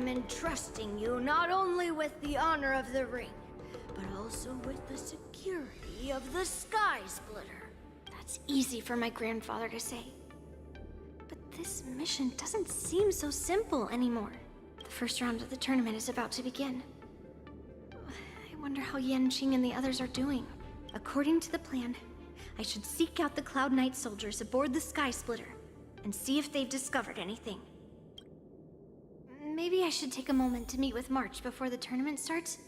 I'm entrusting you not only with the honor of the ring, but also with the security of the Sky Splitter. That's easy for my grandfather to say. But this mission doesn't seem so simple anymore. The first round of the tournament is about to begin. I wonder how Yanqing and the others are doing. According to the plan, I should seek out the Cloud Knight soldiers aboard the Sky Splitter and see if they've discovered anything. Maybe I should take a moment to meet with March before the tournament starts.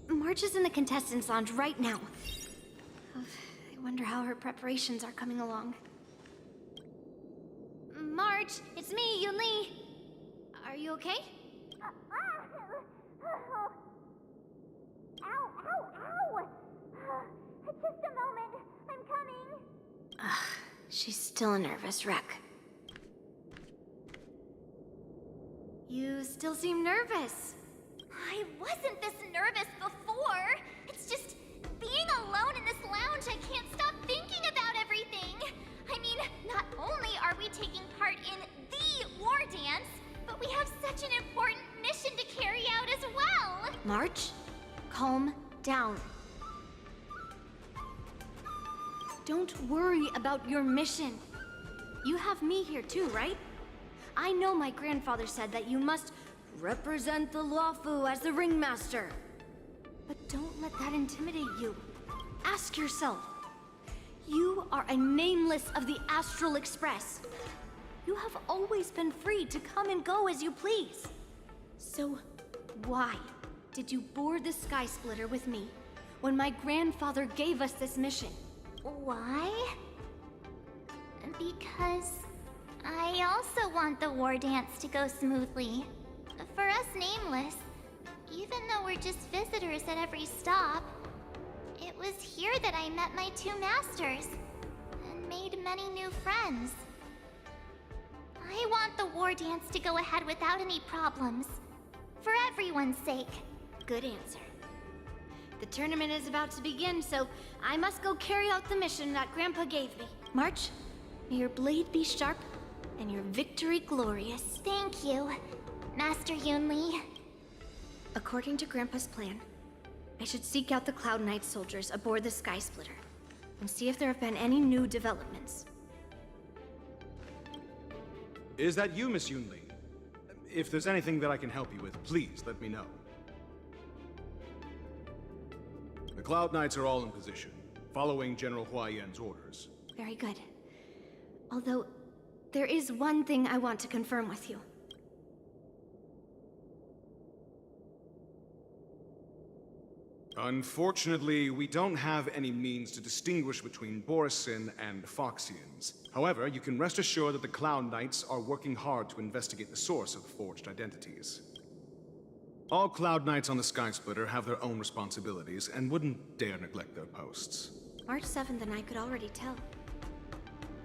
March is in the contestants' lounge right now. I wonder how her preparations are coming along. March, it's me, Yunli. Are you okay? Ow, ow, ow! Just a moment, I'm coming. She's still a nervous wreck. You still seem nervous. I wasn't this nervous before. It's just being alone in this lounge, I can't stop thinking about everything. I mean, not only are we taking part in the war dance, but we have such an important mission to carry out as well. March, calm down. Don't worry about your mission. You have me here too, right? I know my grandfather said that you must represent the Luofu as the ringmaster. But don't let that intimidate you. Ask yourself. You are a nameless of the Astral Express. You have always been free to come and go as you please. So why did you board the Sky Splitter with me when my grandfather gave us this mission? Why? Because I also want the war dance to go smoothly. For us nameless, even though we're just visitors at every stop, it was here that I met my two masters and made many new friends. I want the war dance to go ahead without any problems, for everyone's sake. Good answer. The tournament is about to begin, so I must go carry out the mission that Grandpa gave me. March, may your blade be sharp and your victory glorious. Thank you, Master Yunli. According to Grandpa's plan, I should seek out the Cloud Knight soldiers aboard the Sky Splitter and see if there have been any new developments. Is that you, Miss Yunli? If there's anything that I can help you with, please let me know. The Cloud Knights are all in position, following General Hua Yan's orders. Very good. Although, there is one thing I want to confirm with you. Unfortunately, we don't have any means to distinguish between Borisin and Foxians. However, you can rest assured that the Cloud Knights are working hard to investigate the source of the forged identities. All Cloud Knights on the Sky Splitter have their own responsibilities and wouldn't dare neglect their posts. March 7th and I could already tell.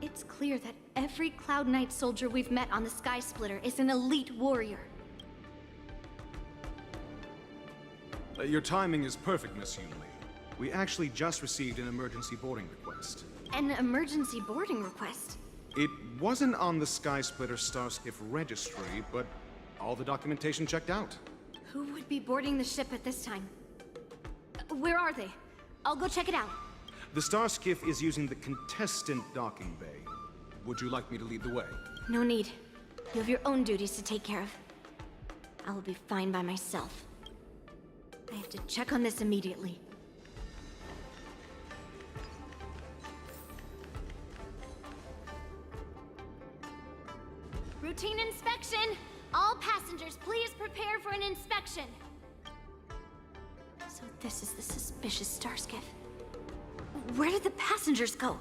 It's clear that every Cloud Knight soldier we've met on the Sky Splitter is an elite warrior. Your timing is perfect, Miss Yunli. We actually just received an emergency boarding request. An emergency boarding request? It wasn't on the Sky Splitter Starskiff registry, but all the documentation checked out. Who would be boarding the ship at this time? Where are they? I'll go check it out. The Starskiff is using the contestant docking bay. Would you like me to lead the way? No need. You have your own duties to take care of. I will be fine by myself. I have to check on this immediately. Routine inspection! All passengers, please prepare for an inspection! So this is the suspicious Starskiff. Where did the passengers go?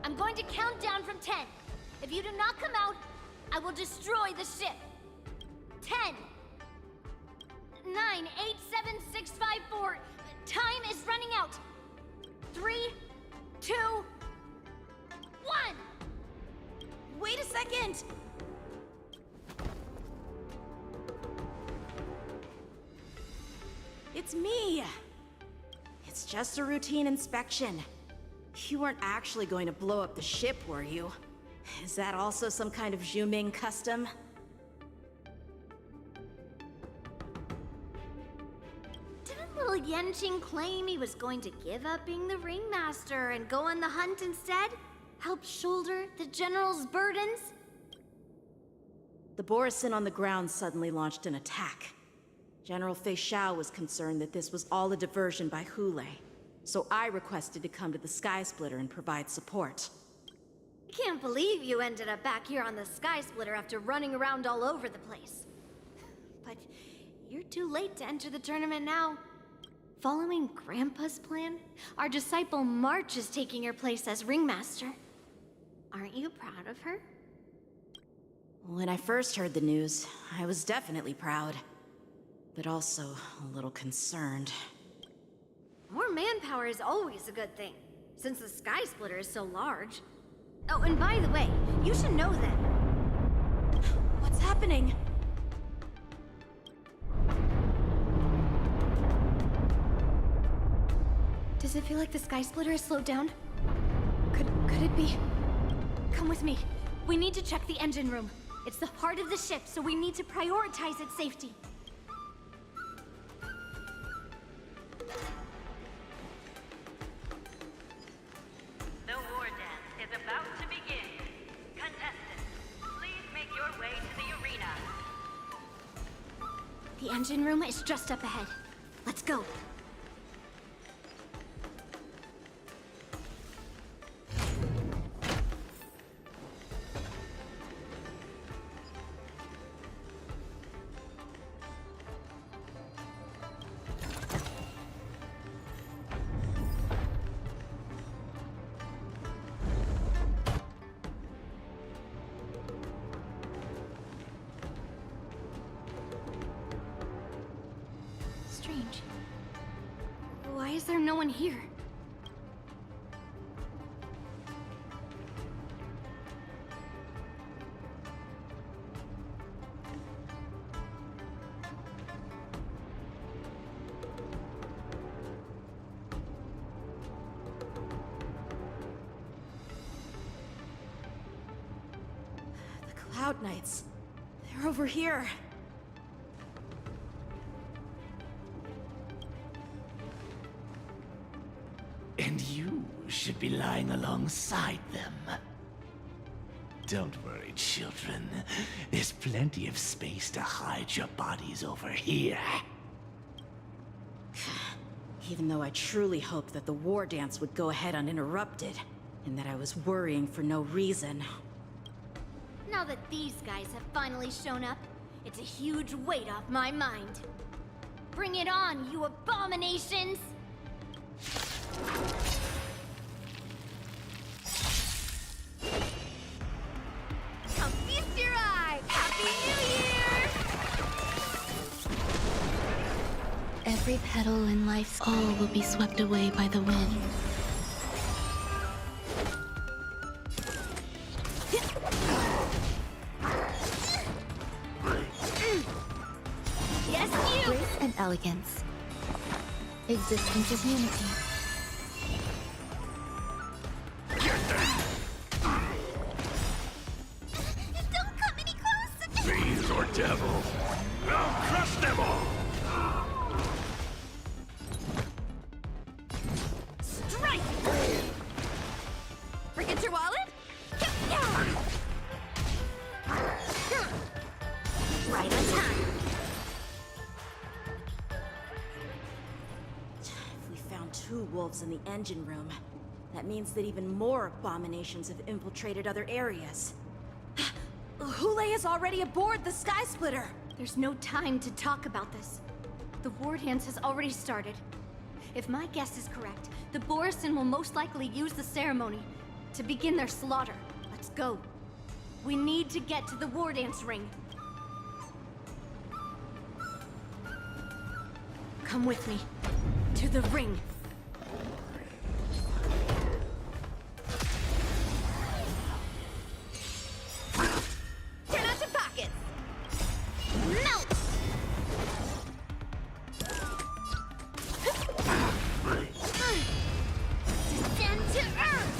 I'm going to count down from 10. If you do not come out, I will destroy the ship. 10, 9, 8, 7, 6, 5, 4. Time is running out. 3, 2, 1. Wait a second. It's me. It's just a routine inspection. You weren't actually going to blow up the ship, were you? Is that also some kind of Zhuming custom? Didn't little Yanqing claim he was going to give up being the ringmaster and go on the hunt instead? Help shoulder the general's burdens? The Borisin on the ground suddenly launched an attack. General Feixiao was concerned that this was all a diversion by Hule, so I requested to come to the Sky Splitter and provide support. Can't believe you ended up back here on the Sky Splitter after running around all over the place. But you're too late to enter the tournament now. Following Grandpa's plan, our disciple March is taking your place as ringmaster. Aren't you proud of her? When I first heard the news, I was definitely proud, but also a little concerned. More manpower is always a good thing, since the Sky Splitter is so large. Oh, and by the way, you should know that... What's happening? Does it feel like the Sky Splitter has slowed down? Could it be? Come with me. We need to check the engine room. It's the heart of the ship, so we need to prioritize its safety. The war dance is about to begin. Contestants, please make your way to the arena. The engine room is just up ahead. Let's go. Strange. Why is there no one here? The Cloud Knights. They're over here. And you should be lying alongside them. Don't worry, children. There's plenty of space to hide your bodies over here. Even though I truly hoped that the war dance would go ahead uninterrupted, and that I was worrying for no reason. Now that these guys have finally shown up, it's a huge weight off my mind. Bring it on, you abominations! Come feast your eye! Happy New Year! Every petal in life's all will be swept away by the wind. Yes, you! Grace and elegance. Existence is unity. Don't come any closer! Fiends or devils, I'll crush them all! Strike! Forget your wallet? Right on time. If we found 2 wolves in the engine room, that means that even more abominations have infiltrated other areas. Hule is already aboard the Sky Splitter! There's no time to talk about this. The war dance has already started. If my guess is correct, the Borisin will most likely use the ceremony to begin their slaughter. Let's go. We need to get to the war dance ring. Come with me. To the ring. Turn out your pockets! Melt! Descend to earth!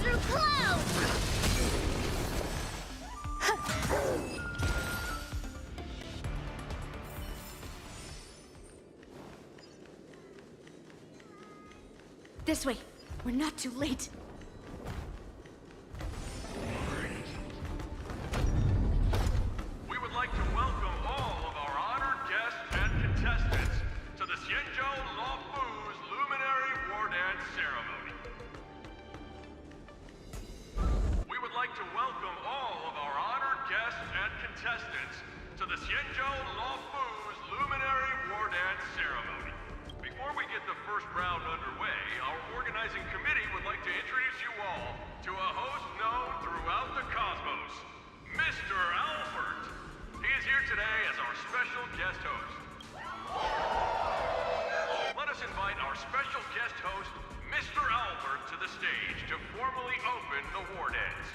through clouds! This way. We're not too late. We would like to welcome all of our honored guests and contestants to the Xianzhou Luofu's Luminary War Dance Ceremony. We would like to welcome all of our honored guests and contestants to the Xianzhou Luofu's Luminary War Dance Ceremony. Before we get the first round underway, our organizing committee would like to introduce you all to a host known throughout the cosmos, Mr. Albert. He is here today as our special guest host. Let us invite our special guest host, Mr. Albert, to the stage to formally open the war dance.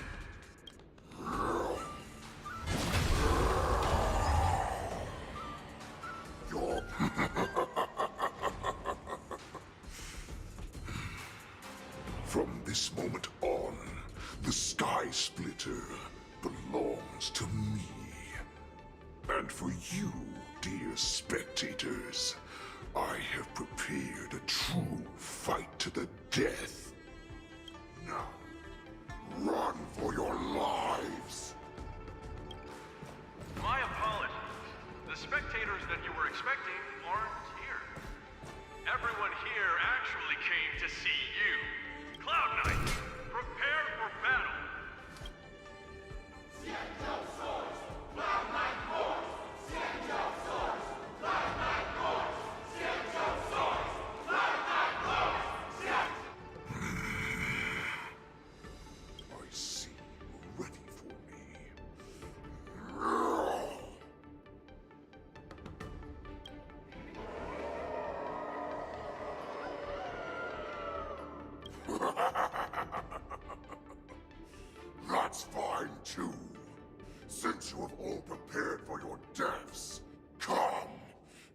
From this moment on, the Sky Splitter belongs to me. And for you, dear spectators, I have prepared a true fight to the death. Now, run for your lives! My apologies. The spectators that you were expecting aren't here. Everyone here actually came to see you. Cloud Knight, prepare for battle! I see you're ready for me. That's fine too. Since you have all prepared for your deaths, come,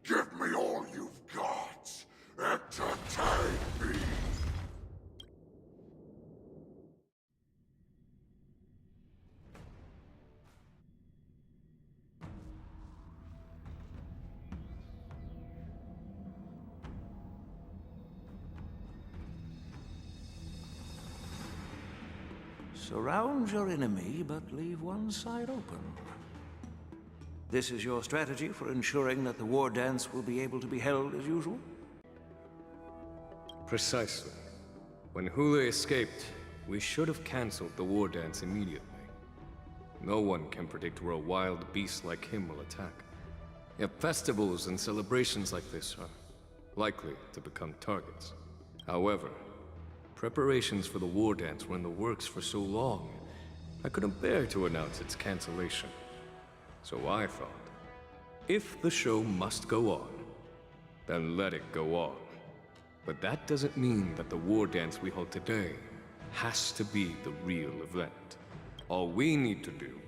give me all you've got. Entertain me. Surround your enemy, but leave one side open. This is your strategy for ensuring that the war dance will be able to be held as usual? Precisely. When Hule escaped, we should have cancelled the war dance immediately. No one can predict where a wild beast like him will attack. Yet festivals and celebrations like this are likely to become targets. However, preparations for the war dance were in the works for so long, I couldn't bear to announce its cancellation. So I thought, if the show must go on, then let it go on. But that doesn't mean that the war dance we hold today has to be the real event. All we need to do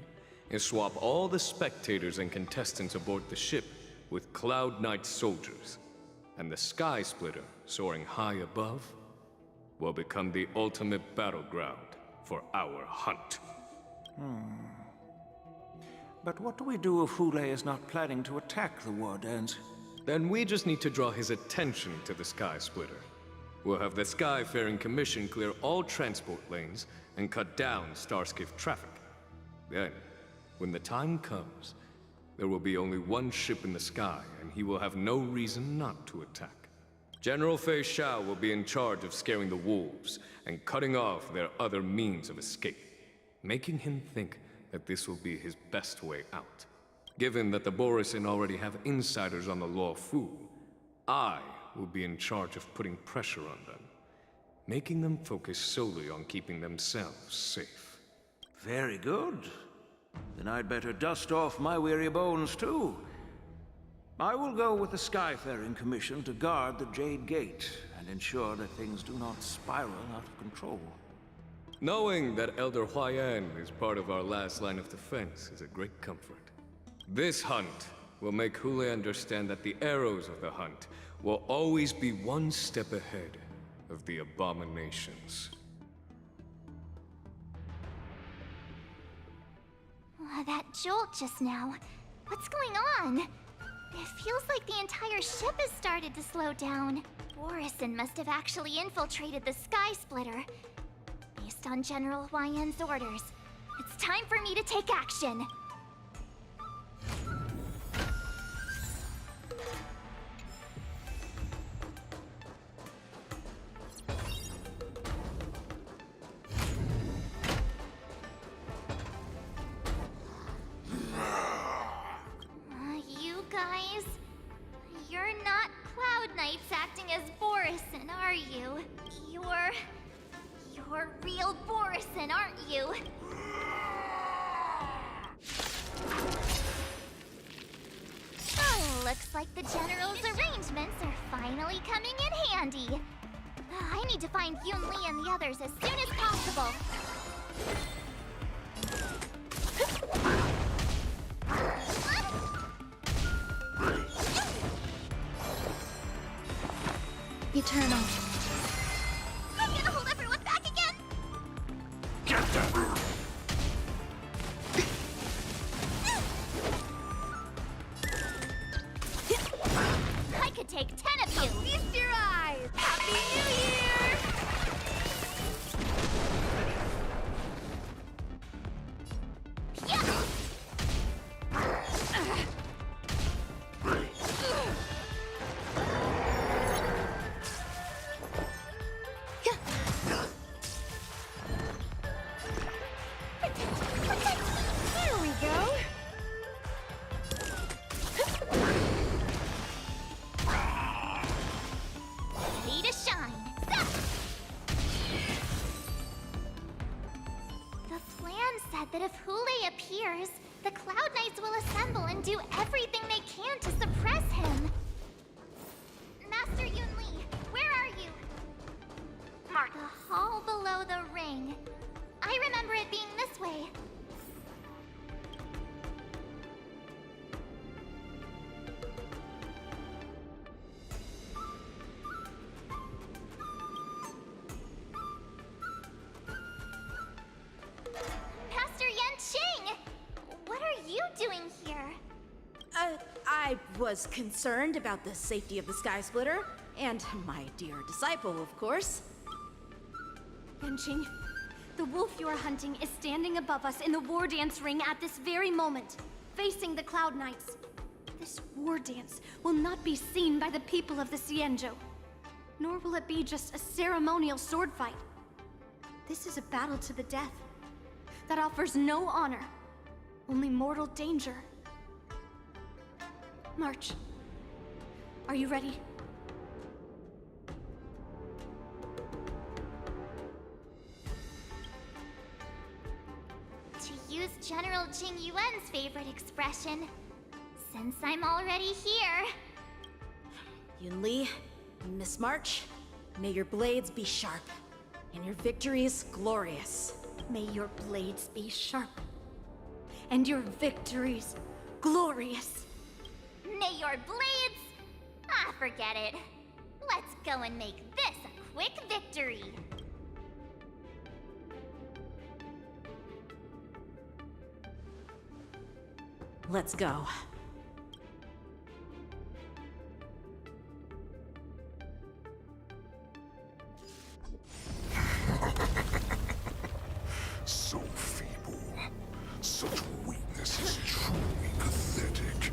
is swap all the spectators and contestants aboard the ship with Cloud Knight soldiers, and the Sky Splitter, soaring high above, will become the ultimate battleground for our hunt. But what do we do if Hule is not planning to attack the war dance? Then we just need to draw his attention to the Sky Splitter. We'll have the Skyfaring Commission clear all transport lanes and cut down Starskiff traffic. Then, when the time comes, there will be only one ship in the sky, and he will have no reason not to attack. General Feixiao will be in charge of scaring the wolves and cutting off their other means of escape, making him think that this will be his best way out. Given that the Borisin already have insiders on the Luofu, I will be in charge of putting pressure on them, making them focus solely on keeping themselves safe. Very good. Then I'd better dust off my weary bones too. I will go with the Skyfaring Commission to guard the Jade Gate and ensure that things do not spiral out of control. Knowing that Elder Huayan is part of our last line of defense is a great comfort. This hunt will make Hule understand that the arrows of the hunt will always be one step ahead of the abominations. That jolt just now. What's going on? It feels like the entire ship has started to slow down. Borison must have actually infiltrated the Sky Splitter. Based on General Huayan's orders, it's time for me to take action. You guys, you're not Cloud Knights acting as Borison, are you? You're real Borison, aren't you? Oh, looks like the General's arrangements are finally coming in handy. I need to find Yunli and the others as soon as possible. Eternal. I'm gonna hold everyone back again! Get them! I could take 10 of you! Feast your eyes! Happy New Year! Yeah! There we go. Ready to shine! Zap! The plan said that if Hule appears, the Cloud Knights will assemble and do everything they can to suppress him. Master Yunli, where are you? The hall below the ring. I remember it being this way. Master Yanqing! What are you doing here? I was concerned about the safety of the Sky Splitter, and my dear disciple, of course. Yanqing, the wolf you are hunting is standing above us in the war dance ring at this very moment, facing the Cloud Knights. This war dance will not be seen by the people of the Xianzhou, nor will it be just a ceremonial sword fight. This is a battle to the death that offers no honor, only mortal danger. March. Are you ready? To use General Jing Yuan's favorite expression, since I'm already here. Yunli, Miss March, may your blades be sharp, and your victories glorious. May your blades be sharp, and your victories glorious. May your blades... Ah, forget it. Let's go and make this a quick victory. Let's go. So feeble. Such weakness is truly pathetic.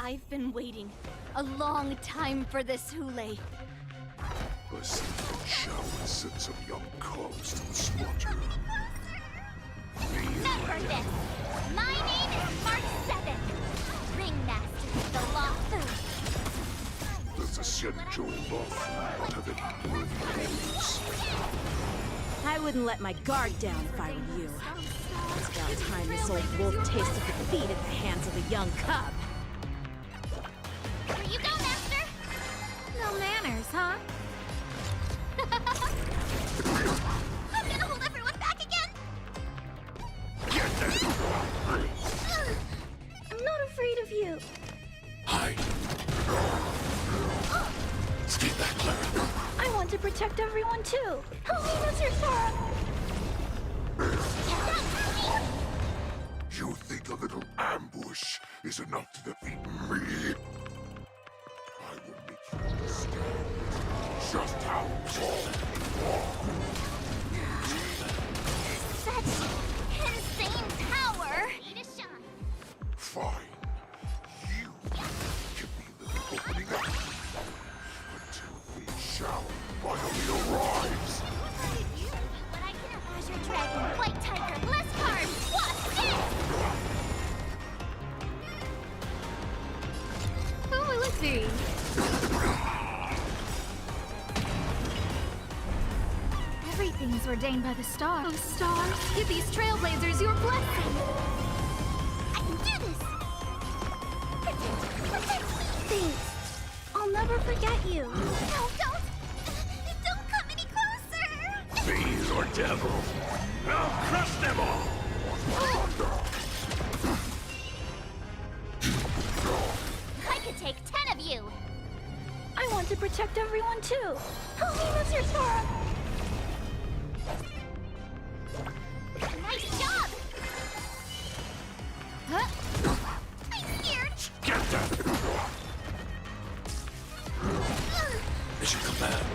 I've been waiting a long time for this, Hule. I see feixiao and sent some young cubs to the slaughter. Remember this! My name is Mark 7, Ringmaster of the Law Food. Does the Xianzhou Law have any worthy enemies? I wouldn't let my guard down if I were you. It's about time this old wolf tasted defeat at the hands of a young cub. Here you go, Master! No manners, huh? I'm gonna hold everyone back again! I'm not afraid of you. protect everyone too. Help me, Mr. Sora! You think a little ambush is enough to defeat me? I will make you understand just how tall you are. Such insane power! Need a shot. Fine. You give me the opening up until feixiao finally arrives. But I can Azure Dragon, White Tiger, Bless Card! What's this? Oh, let's see. Everything is ordained by the stars. Oh, stars, give these Trailblazers your blessing. I can do this! Protect me! Thanks. I'll never forget you. No, don't! Don't come any closer! Fiends or devils, I'll crush them all! I could take 10 of you! I want to protect everyone too. Help me, Mr. Sora! Nice job! Huh? I'm scared! Get them! Mission command.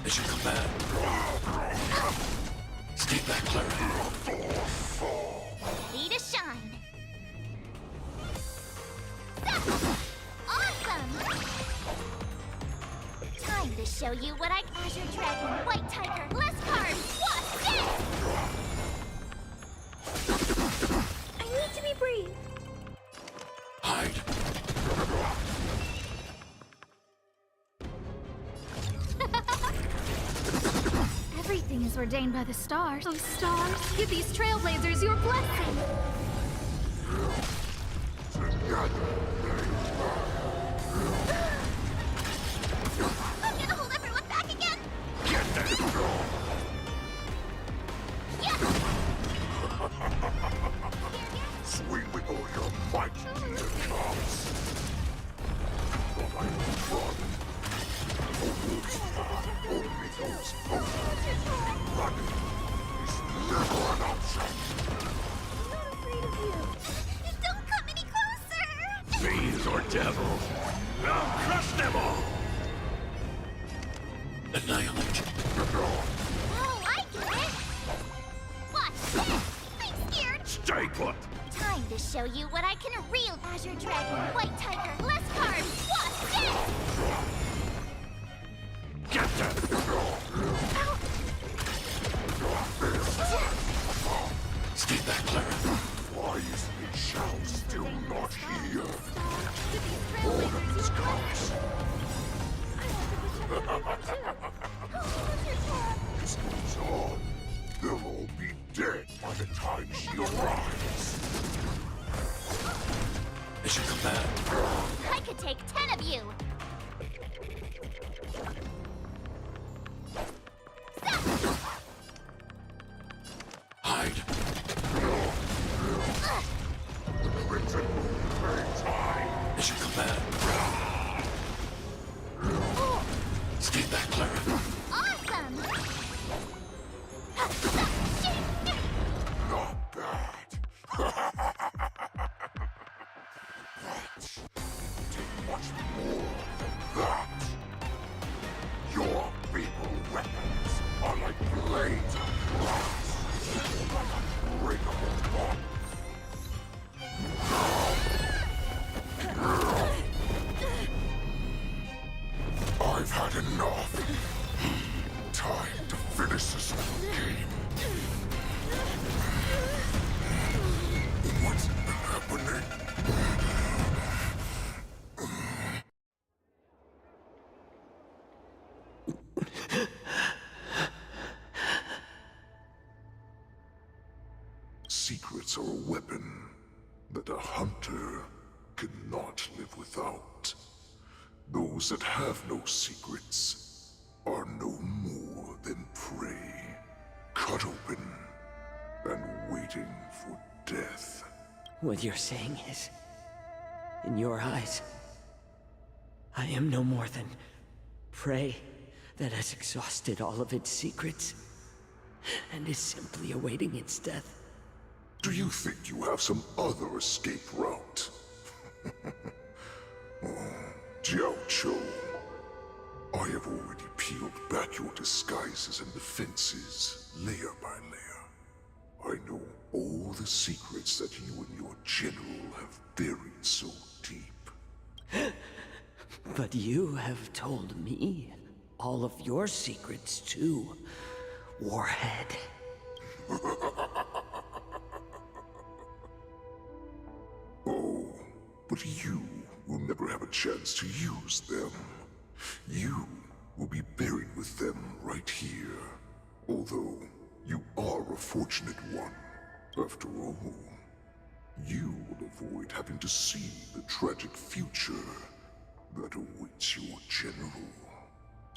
Mission command. Stay back, Clara. Ready to shine. Awesome! Time to show you what I Azure Dragon, White Tiger, Bless Card, what's this? I need to be brave. Hide. Everything is ordained by the stars. Oh, stars, give these Trailblazers your blessing. I'm gonna hold everyone back again! Get them! Yes! Swing with all your might, dear comes. But I will run. Only those running is never an option. I'm not afraid of you. Don't come any closer! Fiends or devils, I'll crush them all! Annihilate. Oh, I get it! Watch this! I'm scared! Stay put! Time to show you what I can real Azure Dragon, White Tiger, Bless Card, what's this? Get them! Stay back, Clara. Why is feixiao still not here? All of these cops. This goes on. They'll all be dead by the time she arrives. Mission command. I could take 10 of you! Hide. Crimson Moon burns high. Mission command. Stay back, Clara. Awesome! Not bad. But take much more than that. Your feeble weapons are like blades of glass, like unbreakable bonds. I've had enough. Time to finish this game. What's happening? Secrets are a weapon that a hunter cannot live without. Those that have no secrets are no more than prey, cut open and waiting for death. What you're saying is, in your eyes, I am no more than Prey that has exhausted all of its secrets and is simply awaiting its death. Do you think you have some other escape route? Jiao Cho, I have already peeled back your disguises and defenses, layer by layer. I know all the secrets that you and your general have buried so deep. But you have told me all of your secrets too, Warhead. Oh, but you will never have a chance to use them. You will be buried with them right here. Although, you are a fortunate one. After all, you will avoid having to see the tragic future that awaits your general.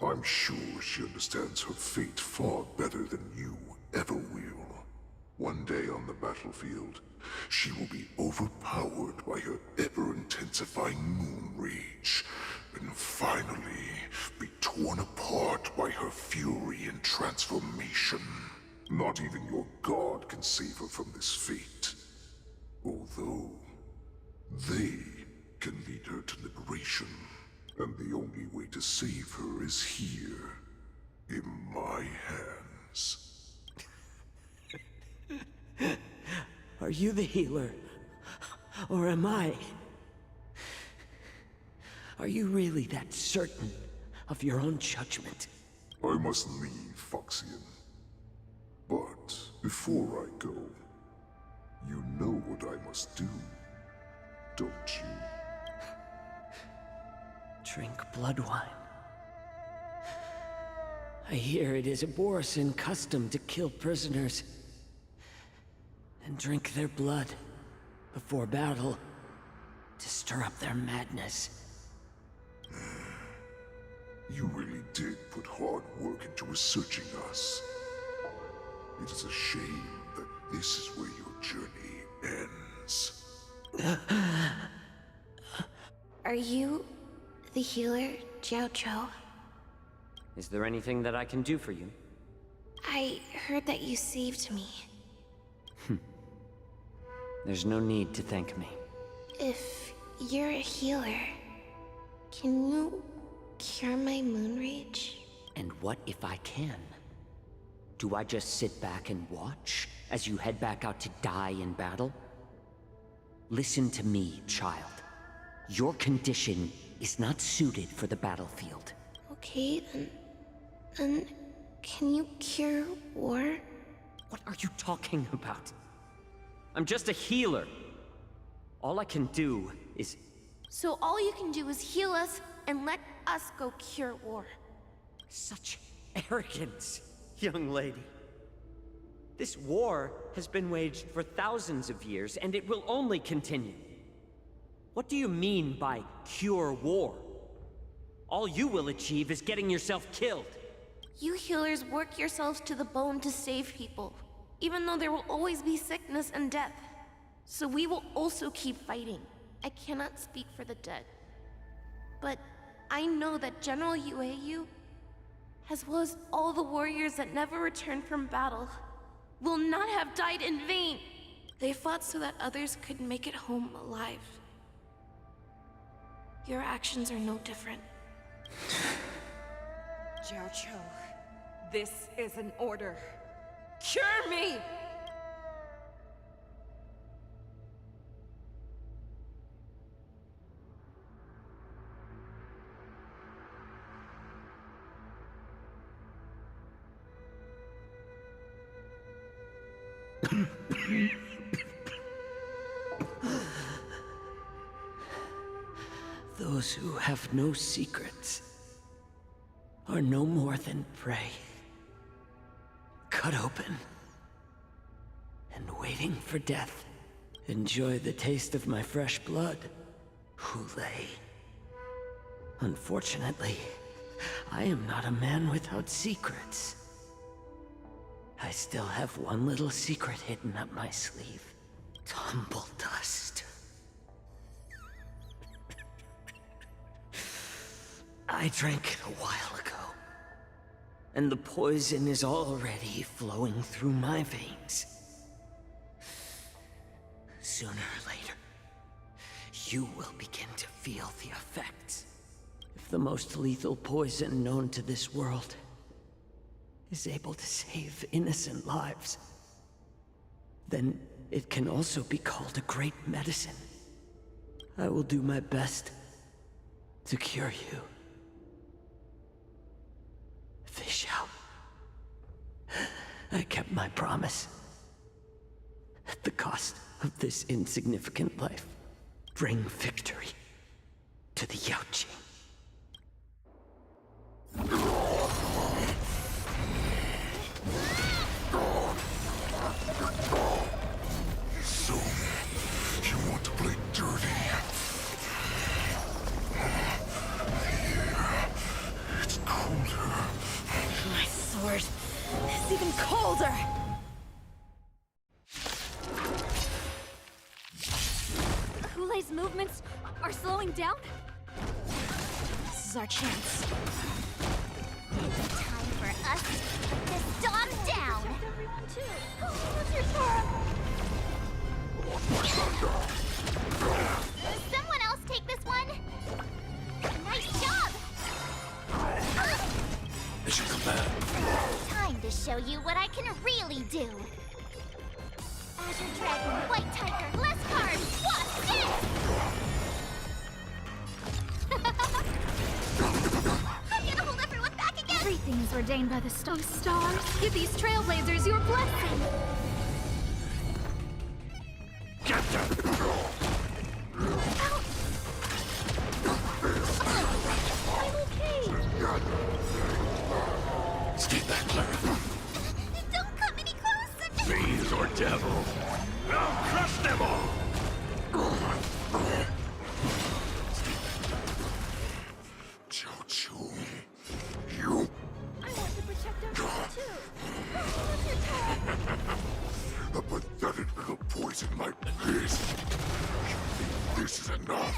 I'm sure she understands her fate far better than you ever will. One day on the battlefield, she will be overpowered by her ever-intensifying moon rage, and finally be torn apart by her fury and transformation. Not even your god can save her from this fate. Although, they can lead her to liberation, and the only way to save her is here, in my hands. Are you the healer? Or am I? Are you really that certain of your own judgment? I must leave, Foxian. But before I go, you know what I must do, don't you? Drink blood wine. I hear it is a Borisin custom to kill prisoners and drink their blood before battle to stir up their madness. You really did put hard work into researching us. It is a shame that this is where your journey ends. Are you the healer, Jiao Cho? Is there anything that I can do for you? I heard that you saved me. There's no need to thank me. If you're a healer, can you cure my moon rage? And what if I can? Do I just sit back and watch as you head back out to die in battle? Listen to me, child. Your condition is not suited for the battlefield. Okay, then can you cure war? What are you talking about? I'm just a healer. All I can do is... So all you can do is heal us and let us go cure war. Such arrogance, young lady. This war has been waged for thousands of years, and it will only continue. What do you mean by cure war? All you will achieve is getting yourself killed. You healers work yourselves to the bone to save people, even though there will always be sickness and death. So we will also keep fighting. I cannot speak for the dead. But I know that General Yueyu, as well as all the warriors that never returned from battle, will not have died in vain. They fought so that others could make it home alive. Your actions are no different. Jiao Cho, this is an order. Cure me! Those who have no secrets are no more than prey. Cut open and waiting for death. Enjoy the taste of my fresh blood, Hulei. Unfortunately, I am not a man without secrets. I still have one little secret hidden up my sleeve. Tumble dust. I I drank it a while ago. And the poison is already flowing through my veins. Sooner or later, you will begin to feel the effects. If the most lethal poison known to this world is able to save innocent lives, then it can also be called a great medicine. I will do my best to cure you. Feixiao. I kept my promise. At the cost of this insignificant life, bring victory to the Yaoqing. So, you want to play dirty? Yeah, it's colder. My sword is even colder! Hulei's movements are slowing down? This is our chance. It's time for us to put this dog down! Everyone too! What's your turn? Someone else take this one? Nice job! Mission command. Time to show you what I can really do! Azure Dragon, White Tiger, less cards! Watch this! I'm gonna hold everyone back again! Everything is ordained by the stars. Give these Trailblazers your blessing! Get them! I'm okay! Stay back, Clara. Don't come any closer! Fiends or devil, I'll crush them all! Choo-choo. You... I want to protect everyone too! A pathetic little poison like this. You think this is enough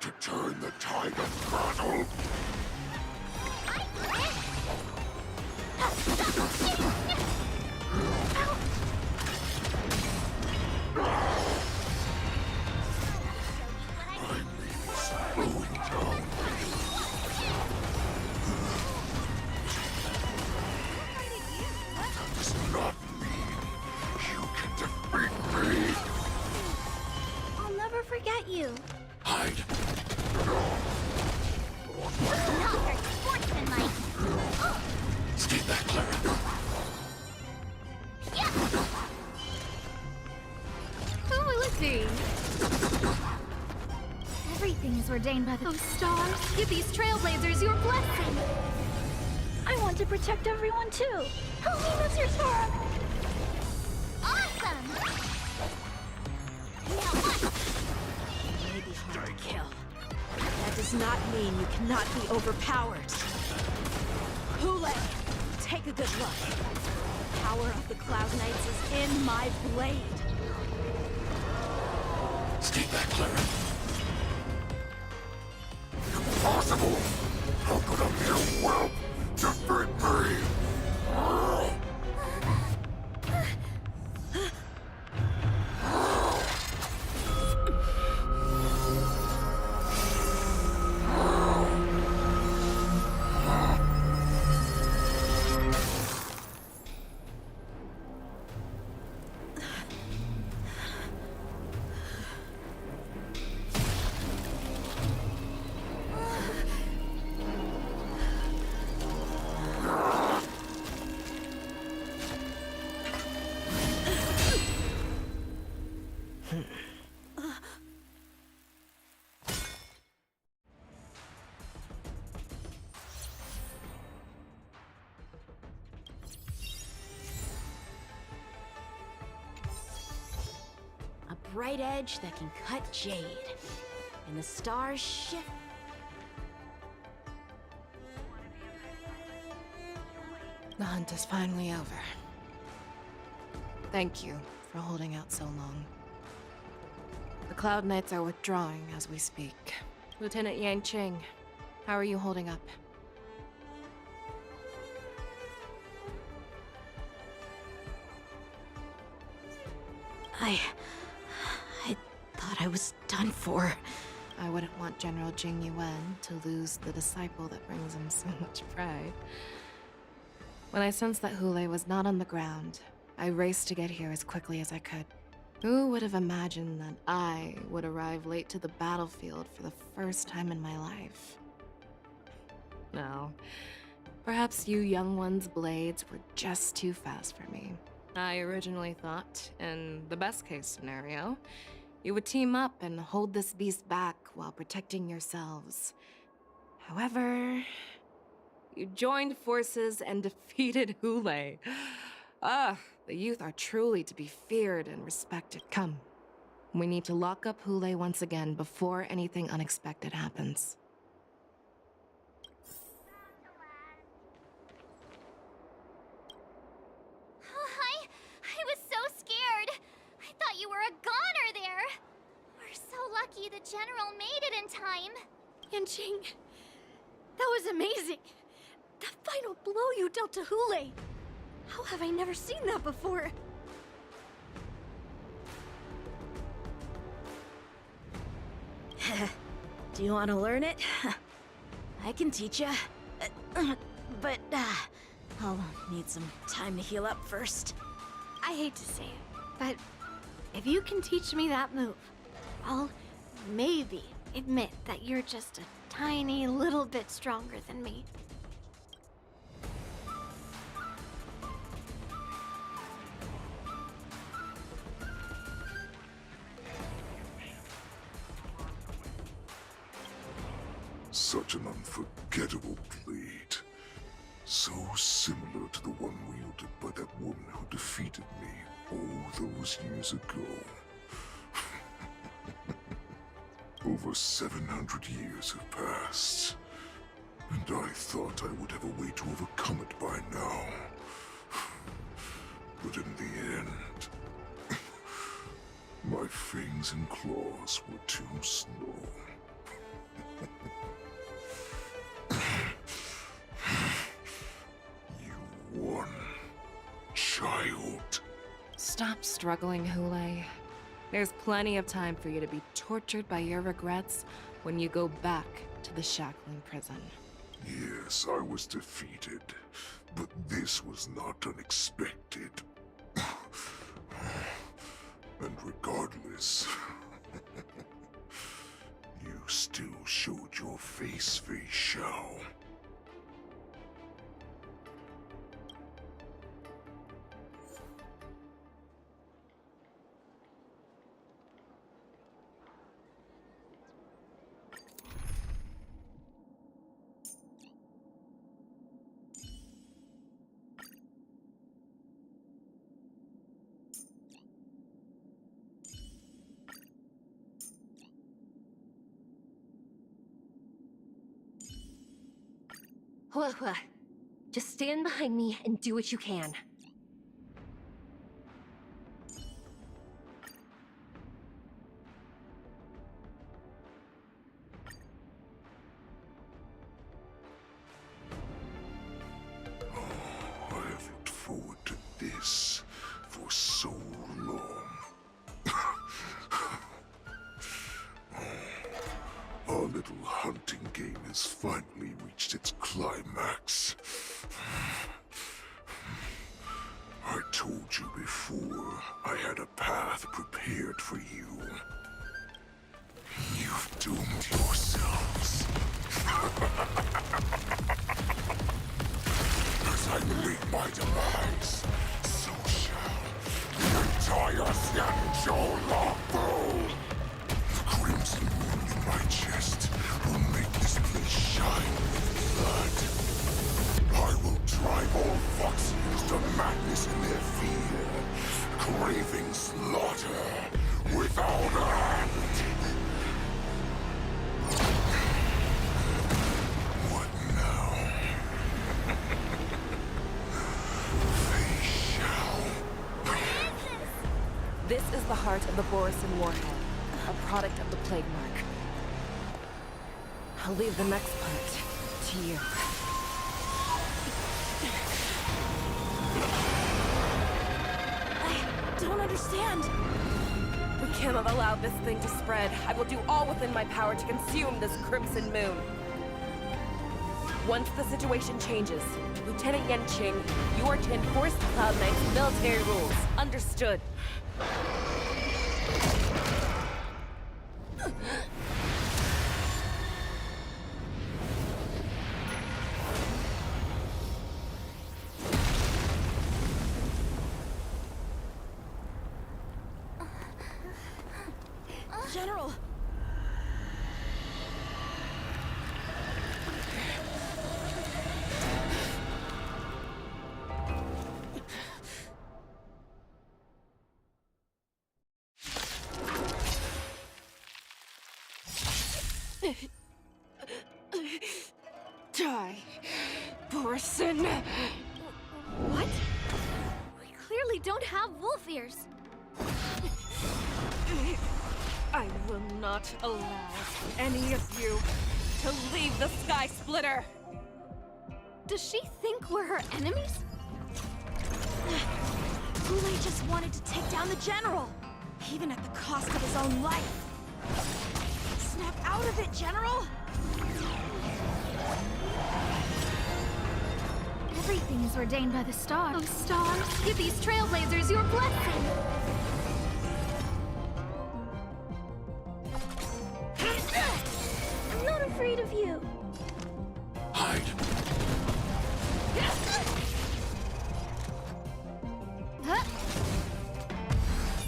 to turn the tide of battle? Slowing down. That does not mean you can defeat me. I'll never forget you. Hide. Not very sportsmanlike. Stay back, Clara. Who will it be? Everything is ordained by the stars. Give these Trailblazers your blessing. I want to protect everyone too. Help me, Mr. Sora. Awesome! Now what? You may be hard to kill. That does not mean you cannot be overpowered. Hulei, take a good look. The power of the Cloud Knights is in my blade. Stay back, Clara. Impossible! How could a mere whelp defeat me? A bright edge that can cut jade. And the stars shift. The hunt is finally over. Thank you for holding out so long. The Cloud Knights are withdrawing as we speak. Lieutenant Yang Cheng, How are you holding up? I thought I was done for. I wouldn't want General Jing Yuan to lose the disciple that brings him so much pride. When I sensed that Hule was not on the ground, I raced to get here as quickly as I could. Who would have imagined that I would arrive late to the battlefield for the first time in my life? No. Perhaps you young ones' blades were just too fast for me. I originally thought, in the best-case scenario, you would team up and hold this beast back while protecting yourselves. However, you joined forces and defeated Hule. The youth are truly to be feared and respected. Come, we need to lock up Hule once again before anything unexpected happens. I was so scared. I thought you were a goner there. We're so lucky the General made it in time. Yanqing, that was amazing. The final blow you dealt to Hule. How have I never seen that before? Do you want to learn it? I can teach you. But I'll need some time to heal up first. I hate to say it, but if you can teach me that move, I'll maybe admit that you're just a tiny little bit stronger than me. Such an unforgettable blade. So similar to the one wielded by that woman who defeated me all those years ago. Over 700 years have passed, and I thought I would have a way to overcome it by now. But in the end, my fangs and claws were too slow. You won, child. Stop struggling, Hule. There's plenty of time for you to be tortured by your regrets when you go back to the shackling prison. Yes, I was defeated, but this was not unexpected. And regardless, you still showed your face, feixiao. Hua, just stand behind me and do what you can. I have looked forward to this for so long. Our little hunting game has finally reached its climax. I told you before, I had a path prepared for you. You've doomed yourselves. As I meet my demise, so shall the entire Xianzhou Lawful. The crimson wound in my chest will make this place shine with blood. I will drive all Foxians to madness in their fear, craving slaughter without end. What now? This is the heart of the Borisin warhead, a product of the Plague Mark. I'll leave the next part to you. I don't understand. We cannot allow this thing to spread. I will do all within my power to consume this Crimson Moon. Once the situation changes, Lieutenant Yenqing, you are to enforce the Cloud Knight's military rules. Understood. General! Die, Borison! What? We clearly don't have wolf ears. I will not allow any of you to leave the Sky Splitter! Does she think we're her enemies? Goulet just wanted to take down the General, even at the cost of his own life. Snap out of it, General! Everything is ordained by the stars. Oh, stars, give these Trailblazers your blessing! I'm not afraid of you. Hide. Huh?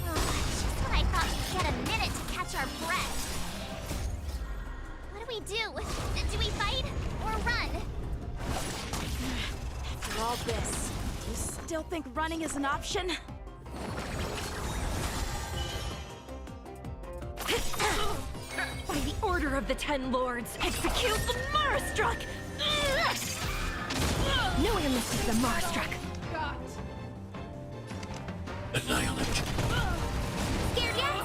Oh, just when I thought we'd get a minute to catch our breath. What do we do? Do we fight or run? After all this, you still think running is an option? By the order of the Ten Lords, execute the Marastruck! No one misses the Marastruck. Annihilate. Scared yet?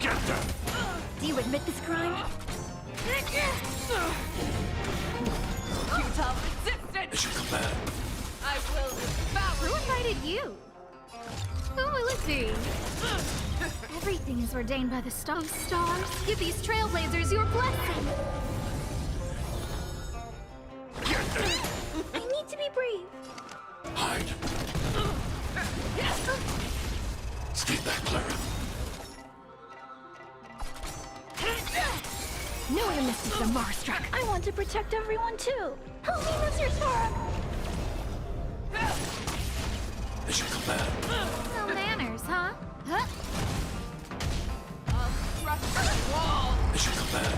Get them! Do you admit this crime? Futile resistance! As you command. I will devour Who invited you? Who will it be? Everything is ordained by the stars. Stars, give these Trailblazers your blessing! I need to be brave. Hide. Stay back, Clara. No one misses the Marastruck. I want to protect everyone too. Help me, Mr. Sora! As you command. No manners, huh? Huh? crush the wall! As you command.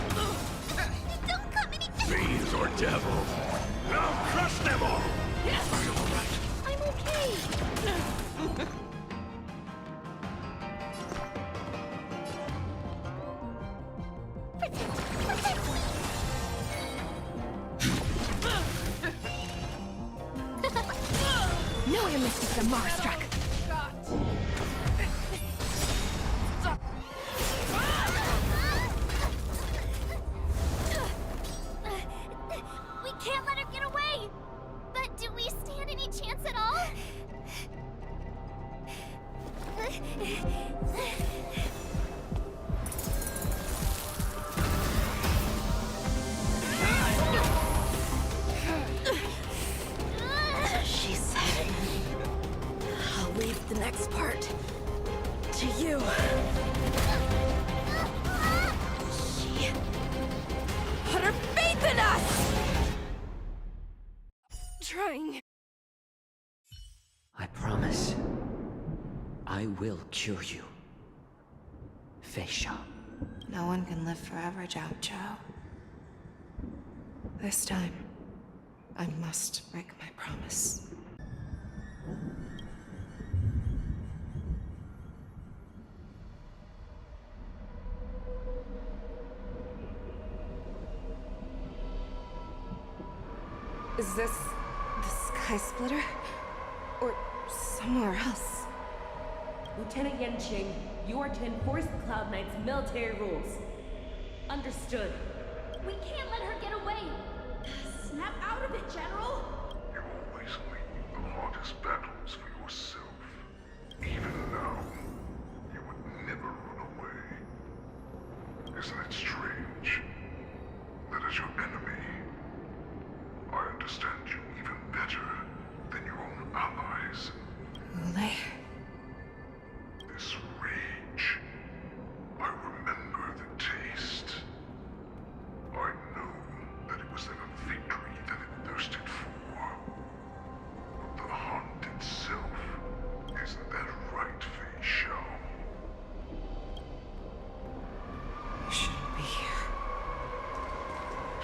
Don't come any Fiends or devil. I'll crush them all! Are you alright? I'm okay. No one misses the Marastruck. We can't let her get away! But do we stand any chance at all? She said, I'll leave the next part to you. She put her faith in us! Trying. I promise. I will cure you. Feixiao. No one can live forever, Zhao Zhao. This time, I must break my promise. Is this the Sky Splitter? Or somewhere else? Lieutenant Yenqing, you are to enforce the Cloud Knight's military rules. Understood. We can't let her get away! Snap out of it, General! You always leave the hardest battles for yourself. Even now, you would never run away. Isn't it strange that as your enemy, I understand you even better than your own allies? Ule? This rage, I remember the taste. I know that it was never victory that it thirsted for. But the hunt itself, isn't that right, feixiao? You shouldn't be here.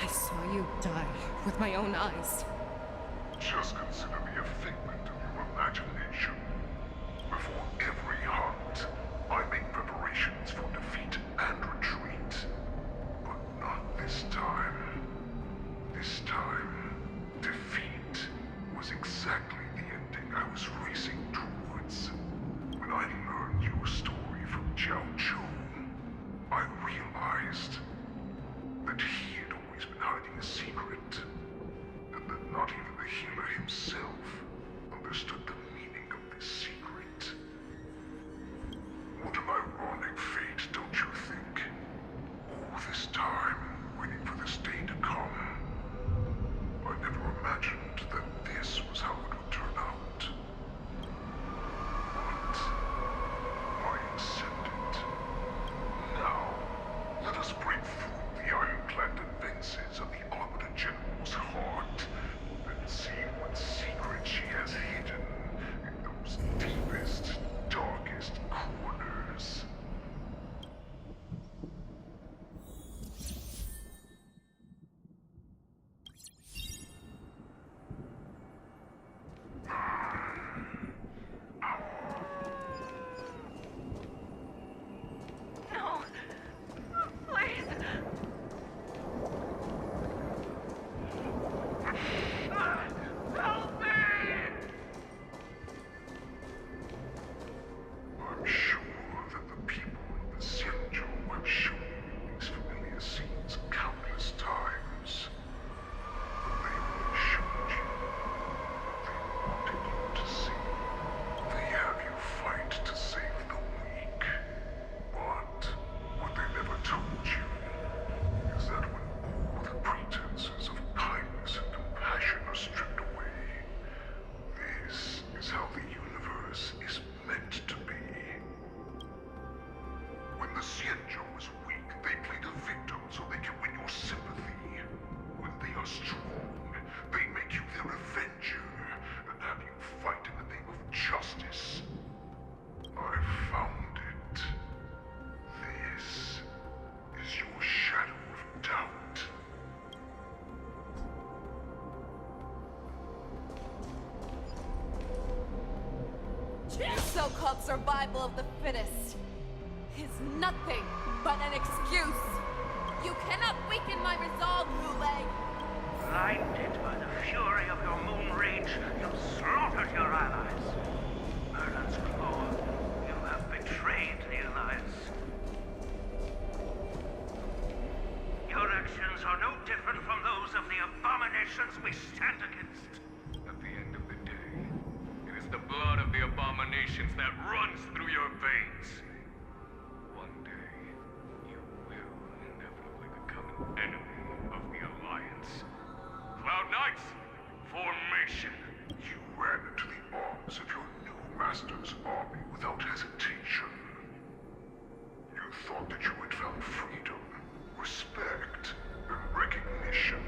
I saw you die with my own eyes. Just consider me a figment of your imagination. Before every hunt, I make preparations for defeat and retreat. But not this time. This time, defeat was exactly the ending I was racing towards. When I learned your story from Jiao Zhou, I realized that he had always been hiding a secret, and that not even the healer himself understood the meaning of this secret. What an ironic fate, don't you think? All this time, waiting for this day to come. I never imagined that this was how it would turn out. But I accept it. Now, let us break through the ironclad defenses of the Arbiter General's heart and see what secret she has hidden in those deepest, darkest corners. No. Please. Help me! I'm sure that the people of the Xianzhou have shown you these familiar scenes countless times. But they only showed you what they wanted you to see. They have you fight to save the weak. But what they never told you is that when all the pretenses of kindness and compassion are stripped away, this is how the universe is meant to be. When the Xianzhou is weak, they play the victim so they can win your sympathy. When they are strong, they make you their avenger and have you fight in the name of justice. I found it. This is your shadow of doubt. Your so-called survival of the fittest is nothing but an excuse. You cannot weaken my resolve, Ule. Blinded by the fury of your moon rage, you slaughtered your allies. Merlin's Claw, you have betrayed the Alliance. Your actions are no different from those of the abominations we stand against. At the end of the day, it is the blood of the abominations that runs through your veins. One day, you will inevitably become an enemy of the Alliance. Cloud Knights, formation! You ran into the arms of your new master's army without hesitation. You thought that you had found freedom, respect, and recognition.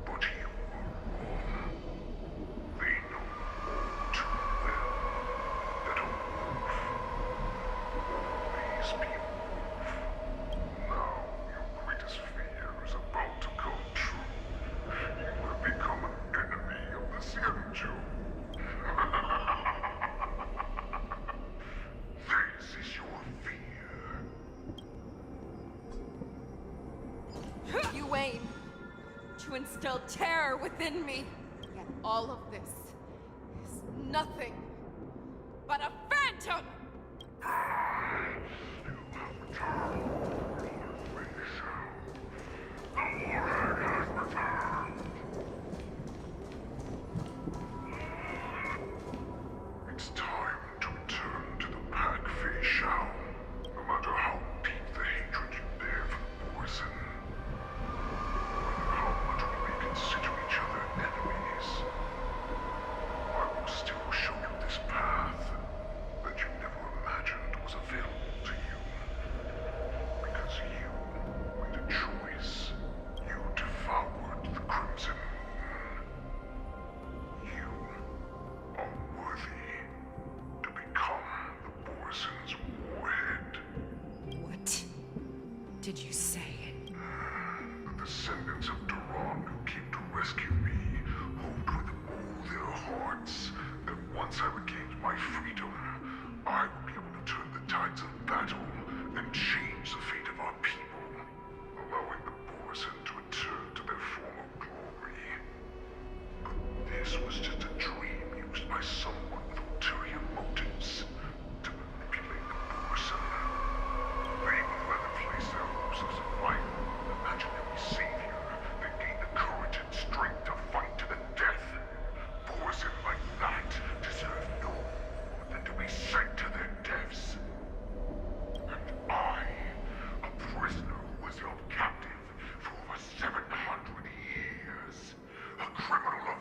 But you were wrong. They know all too well that a wolf will always be a wolf. Now your greatest fear is about to come true. You have become an enemy of the Xianzhou. This is your fear. You aim to instill terror within me, yet all of this is nothing but a phantom! You have turned did you say? The descendants of Duran who came to rescue me hoped with all their hearts that once I regained my freedom, I would be able to turn the tides of battle and change the fate of our people, allowing the Borisin to return to their former glory. But this was just a dream used by someone with ulterior motives to manipulate the Borisin. They would rather place their hopes as a vital, imaginary savior than gain the courage and strength to fight to the death. Borisin like that deserve no more than to be sent to their deaths. And I, a prisoner who was held captive for over 700 years, a criminal of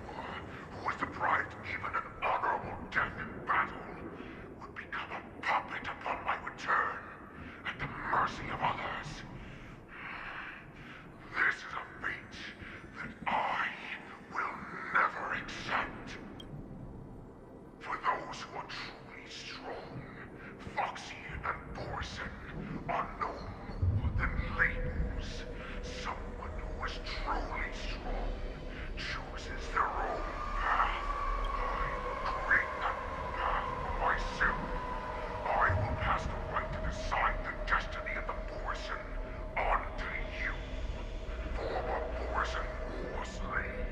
war who was deprived even an honorable death in battle, would become a puppet upon my return, at the mercy of others. This is a fate that I will never accept. For those who are truly strong, Foxy and Borisin are no more than labels. Someone who is truly strong chooses their own path. I will create that path for myself. I will pass the right to decide the destiny of the Borisin onto you. Former Borisin war slave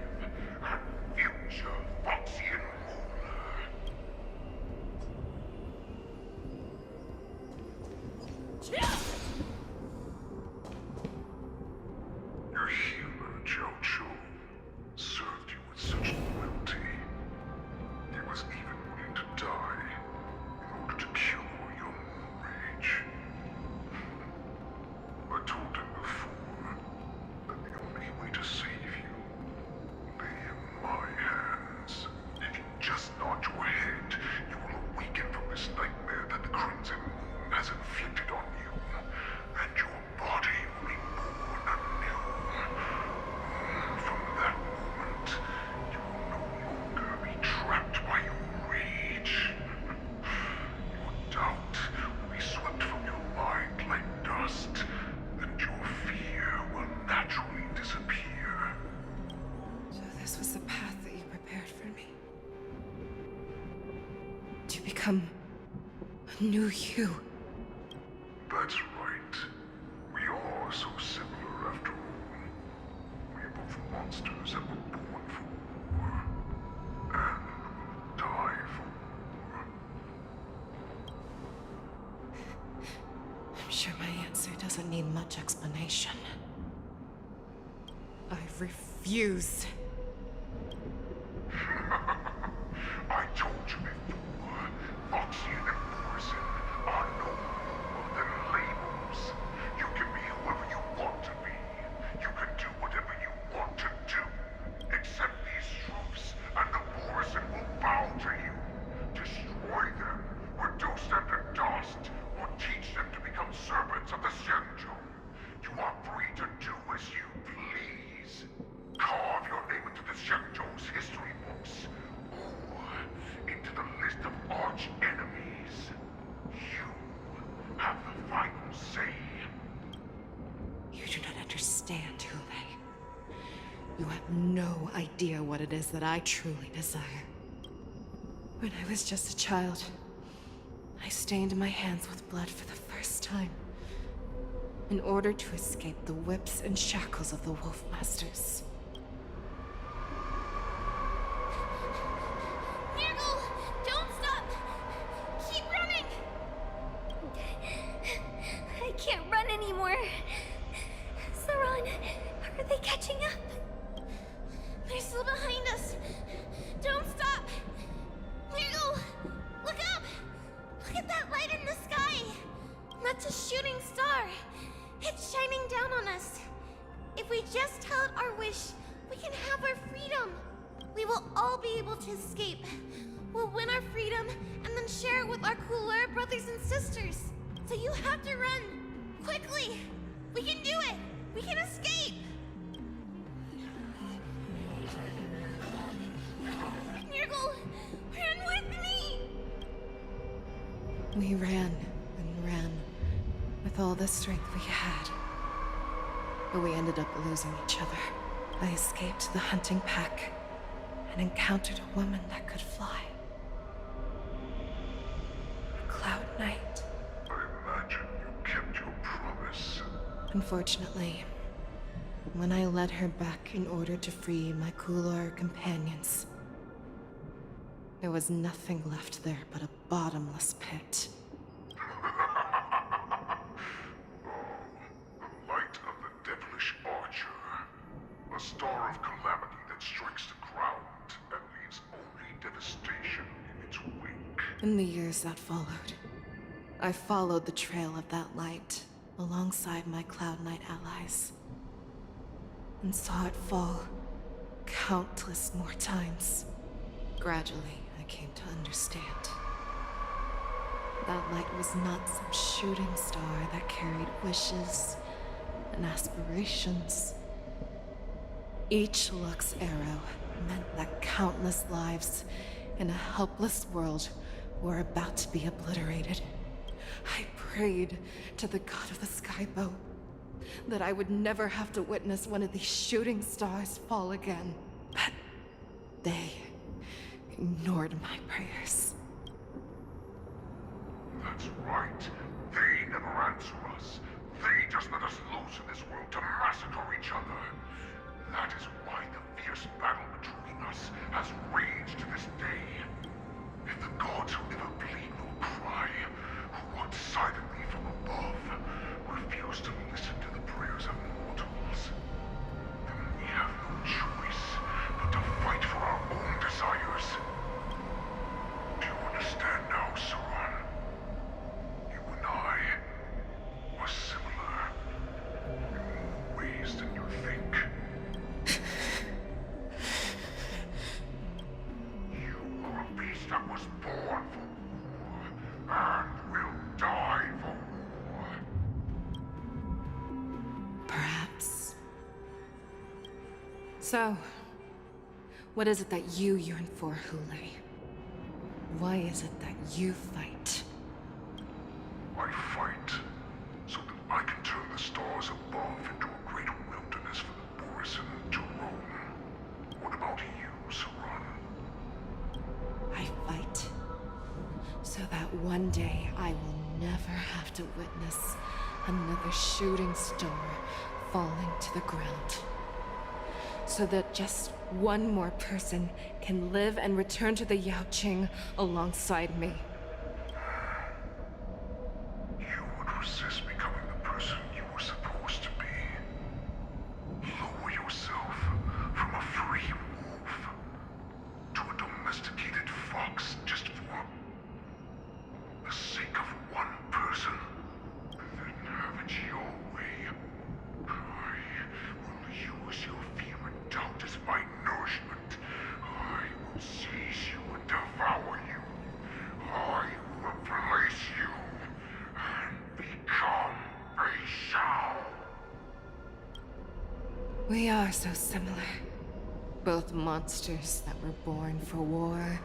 and future Foxian ruler. Your healer, Jojo, served you with such loyalty. He was even willing to die in order to cure your rage. I told him before that the only way to save you lay in my hands. If you just nod your head, you will awaken from this nightmare that the Crimson Moon has inflicted on you, and your body will be born anew. From that moment, you will no longer be trapped by your rage. Your doubt will be swept from your mind like dust, and your fear will naturally disappear. So this was the path that you prepared for me. To become a new you. That's right. We are so similar after all. We are both monsters that were born for war, and will die for war. I'm sure my answer doesn't need much explanation. I refuse. I told you before, Foxy and Borisin are no more than labels. You can be whoever you want to be. You can do whatever you want to do. Accept these truths, and the Borisin will bow to you. Destroy them, reduce them to dust, or teach them to become servants of the Xianzhou. You are free to do as you please. Carve your name into the Xianzhou's history books, or into the list of arch enemies. You have the final say. You do not understand, Hule. You have no idea what it is that I truly desire. When I was just a child, I stained my hands with blood for the first time, in order to escape the whips and shackles of the Wolf Masters. Nirgal, don't stop! Keep running! I can't run anymore. Saran, are they catching up? They're still behind us. Don't stop! Nirgal, look up! Look at that light in the sky! That's a shooting star. It's shining down on us. If we just tell it our wish, we can have our freedom. We will all be able to escape. We'll win our freedom and then share it with our cooler brothers and sisters. So you have to run. Quickly! We can do it! We can escape! Nirgal, run with me! We ran and ran, with all the strength we had. But we ended up losing each other. I escaped the hunting pack and encountered a woman that could fly. A Cloud Knight. I imagine you kept your promise. Unfortunately, when I led her back in order to free my Kulor companions, there was nothing left there but a bottomless pit. Light of the devilish archer. A star of calamity that strikes the ground and leaves only devastation in its wake. In the years that followed, I followed the trail of that light alongside my Cloud Knight allies, and saw it fall countless more times. Gradually, I came to understand. That light was not some shooting star that carried wishes and aspirations. Each Lux arrow meant that countless lives in a helpless world were about to be obliterated. I prayed to the god of the skybow that I would never have to witness one of these shooting stars fall again. But they ignored my prayers. That's right. They never answer us. They just let us loose in this world to massacre each other. That is why the fierce battle between us has raged to this day. If the gods who never bleed nor cry, who watch silently from above, refuse to listen to the prayers of mortals, then we have no choice but to fight for our own desires. Do you understand now, Saran? You and I are similar in more ways than you think. You are a beast that was born for war, and will die for war. Perhaps. So, what is it that you yearn for, Hule? Why is it that you fight? I fight so that I can turn the stars above into a great wilderness for the Borisin to roam. What about you, Saran? I fight so that one day I will never have to witness another shooting star falling to the ground. So that just one more person can live and return to the Yaoqing alongside me. You would resist becoming the person you were supposed to be. Lower yourself from a free wolf to a domesticated fox just for the sake of one person. Then have it your way. I will use your fear and doubt as my nourishment. I will seize you and devour you. I will replace you and become feixiao. We are so similar. Both monsters that were born for war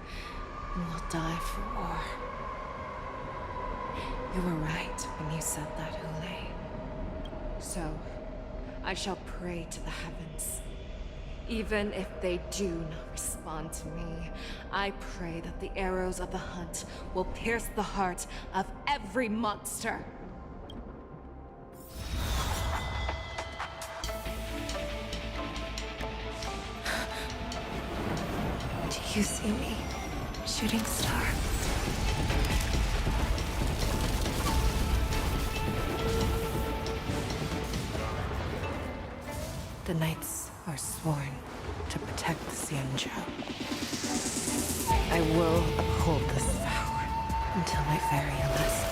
and will die for war. You were right when you said that, Hule. So, I shall pray to the heavens. Even if they do not respond to me, I pray that the arrows of the hunt will pierce the heart of every monster. Do you see me, shooting star? The knights are sworn to protect the Xianzhou. I will uphold this vow until my very last day.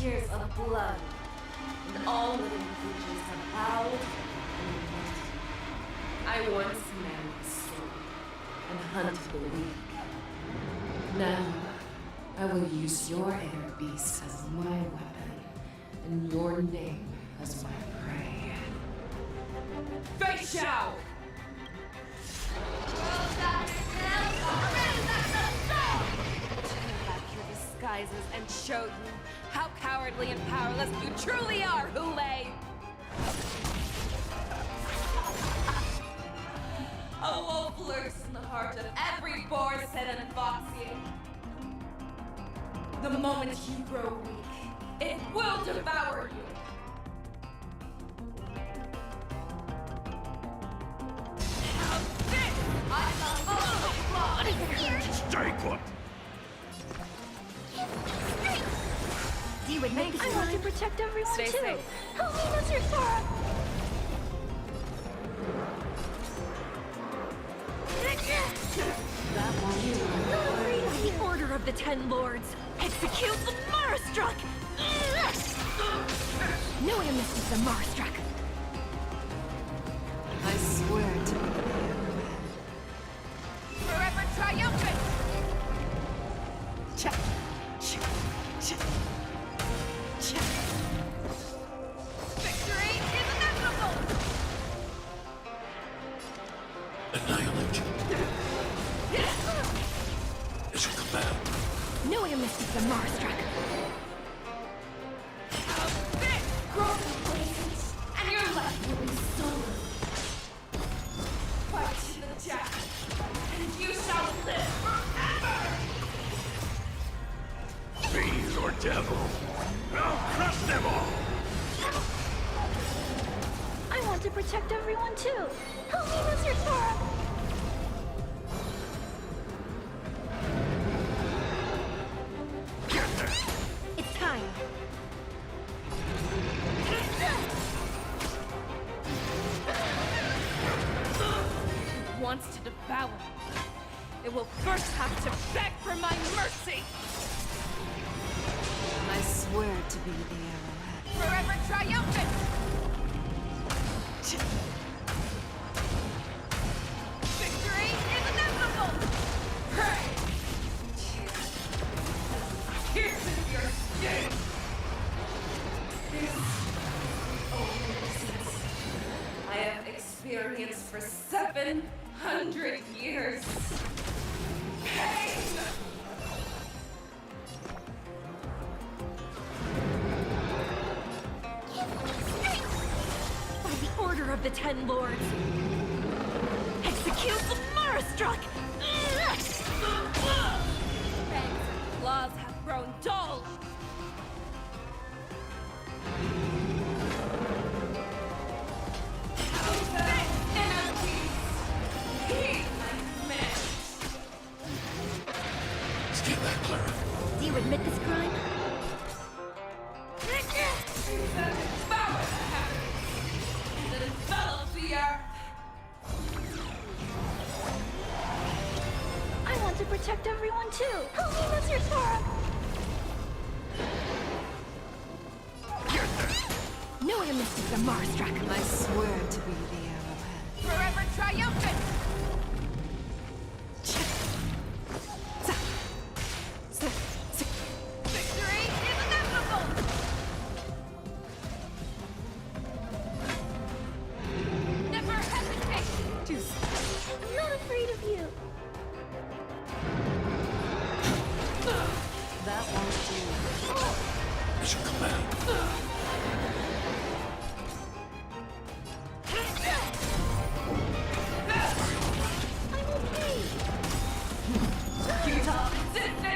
Tears of blood, and all living creatures have bowed and once married the sword and hunted the weak. Now, I will use your air beast as my weapon, and your name as my prey. Feixiao! Tear back your disguises and show you how cowardly and powerless you truly are, Hule! A wolf lurks in the heart of every Boris and Foxian. The moment you grow weak, it will devour you. Now this, I'm the blood. Stay put! You would make I want to protect everyone Stay too. safe. Help me, Mr. Sora. That one. The Order of the Ten Lords. Execute the Marstruck! No one misses the Marstruck. I swear to be Forever triumphant! Cha! Cha! Cha! Cha! Victory is inevitable! Annihilate you. Is your command. No one misses the Marstruck. Broken places, and your life will be stolen. Fight to the death, and you shall live forever! Fiend or devil, I'll crush them all! I want to protect everyone too. Help me, Mr. Sora. Get there! It's time. It wants to devour me. It will first have to beg for my mercy! I swear to be the arrowhead. Forever triumphant! Victory is inevitable! Pray! Pierces your skin! This only I have experienced for 700 years. Pain! By the Order of the Ten Lords. Execute the Marstruck! Fangs and claws have grown dull. Stay back, Clara. Do you admit this crime? Devour the heavens and envelop the earth. I want to protect everyone too. Help me, Mr. Sora. No one misses the Marstruck. I swear to be the arrowhead. Forever triumphant! Victory is inevitable! Never hesitate! I'm not afraid of you. That won't do. Is your command.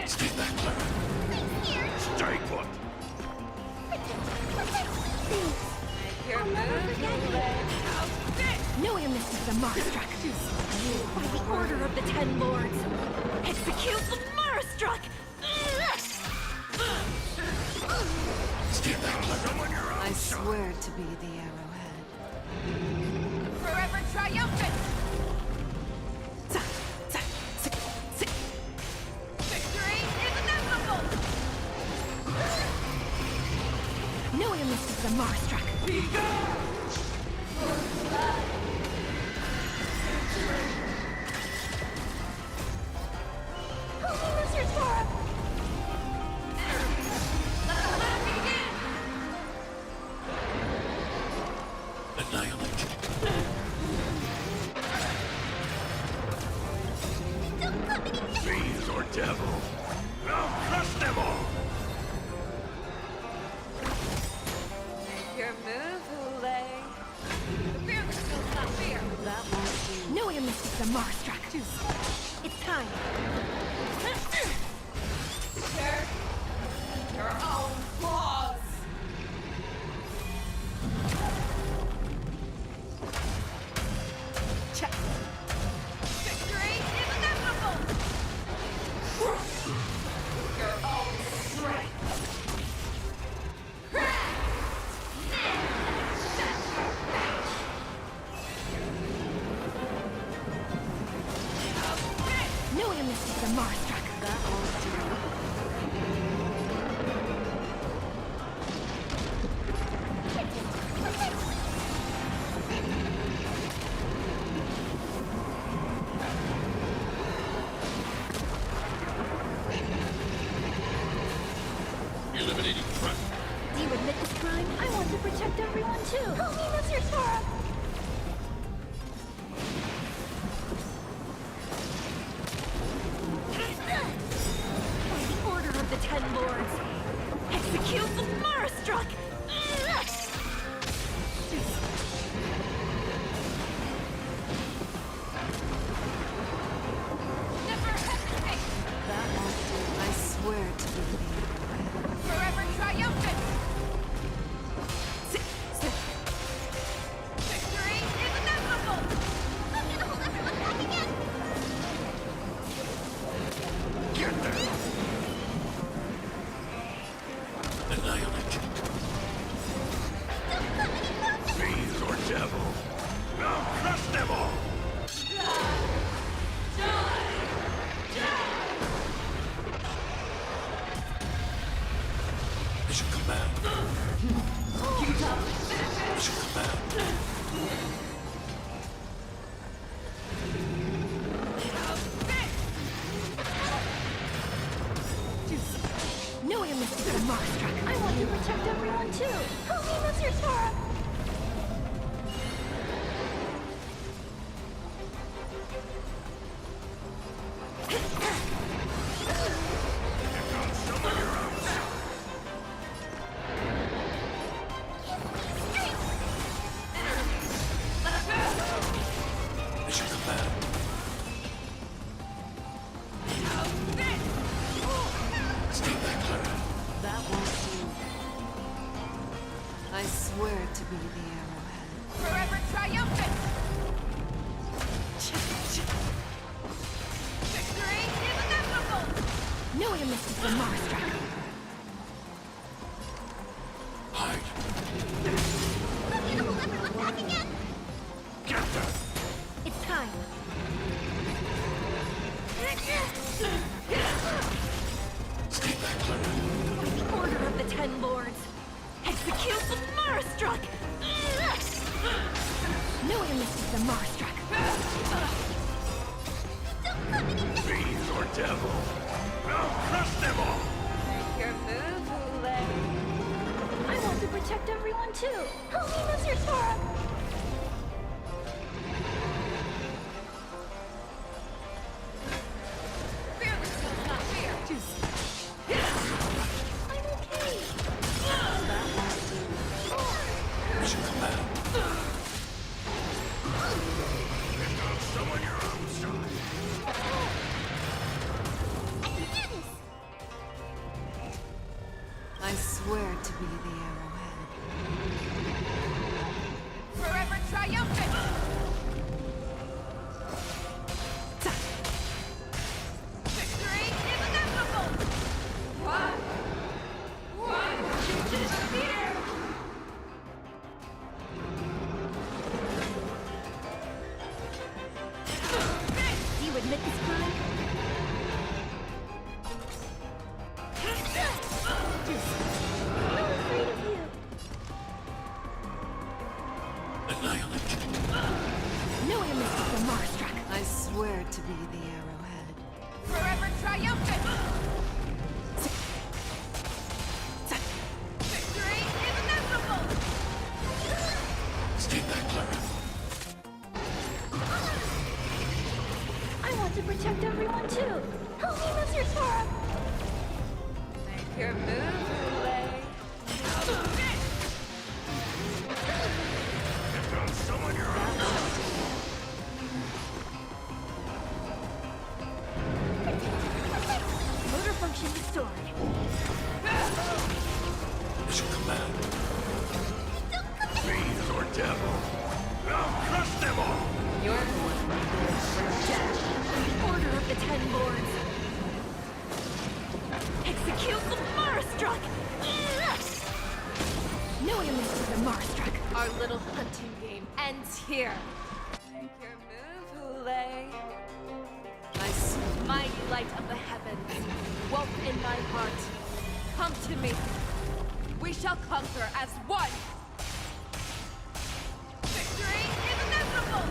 Stay back, Clara. Stay put. Your No one misses the Marstruck. By the Order of the Ten Lords. Execute the Marstruck! Stay back, Clara. I swear to be the arrowhead. Forever triumphant! Victory is inevitable! No one misses the Marstruck. devil. I'll crush them all! Your move, Hule. Fear that feels not fear. That won't do. No, you missed the Marstruck. It's time. Share your own flaws. Check. Victory is inevitable. Your own strength. No, you missed the Marstruck. That won't do. Eliminating threat. Do you admit this crime? I want to protect everyone too. Help me, Mr. Tora. By the order of the Ten Lords, execute the Marstruck! Never hesitate. That won't do. I swear to be the Forever triumphant. Victory is inevitable. I'm gonna hold everyone back again. Get them! Annihilate. Fiends or devil. I'll crush them all! Mission command. Mission command. No, you missed the Marstruck. I want to protect everyone too. Help me, Mr. Tora. Mission command. Stay back, Clara. That won't do. I swear to be the arrowhead. Forever triumphant. Victory is inevitable. No, you missed the Marstruck. Hide. I'm gonna hold everyone back again. Get them! It's time. Stay back, Clara. By the order of the Ten Lords, execute the Marstruck! No, you missed the Marstruck. Fiends or devil. I'll crush them all! Your move, Hule. I want to protect everyone too. Help me, Mr. Tora. Fear that feels not fear. I'm okay. That won't do. Mission command. Someone your own side. I swear to be the arrowhead. Forever triumphant. Victory is inevitable. One disappear. Do you admit this crime? I'm afraid of you. Annihilate. No, you missed the Marstruck. I swear to be the arrowhead. Forever triumphant. Victory is inevitable. Stay back, Clara. I want to protect everyone too. Help me, Mr. Sora! Make your move, Hule. Don't summon your own. Motor function restored. Mission command. Fiends or devil. I'll crush them all. You're the one for death. Order of the Ten Lords. Execute the Marastruck! No limits to the Marastruck. Our little hunting game ends here. Make your move, Hule. I see the mighty light of the heavens, woke in my heart. Come to me. We shall conquer as one. Victory is inevitable!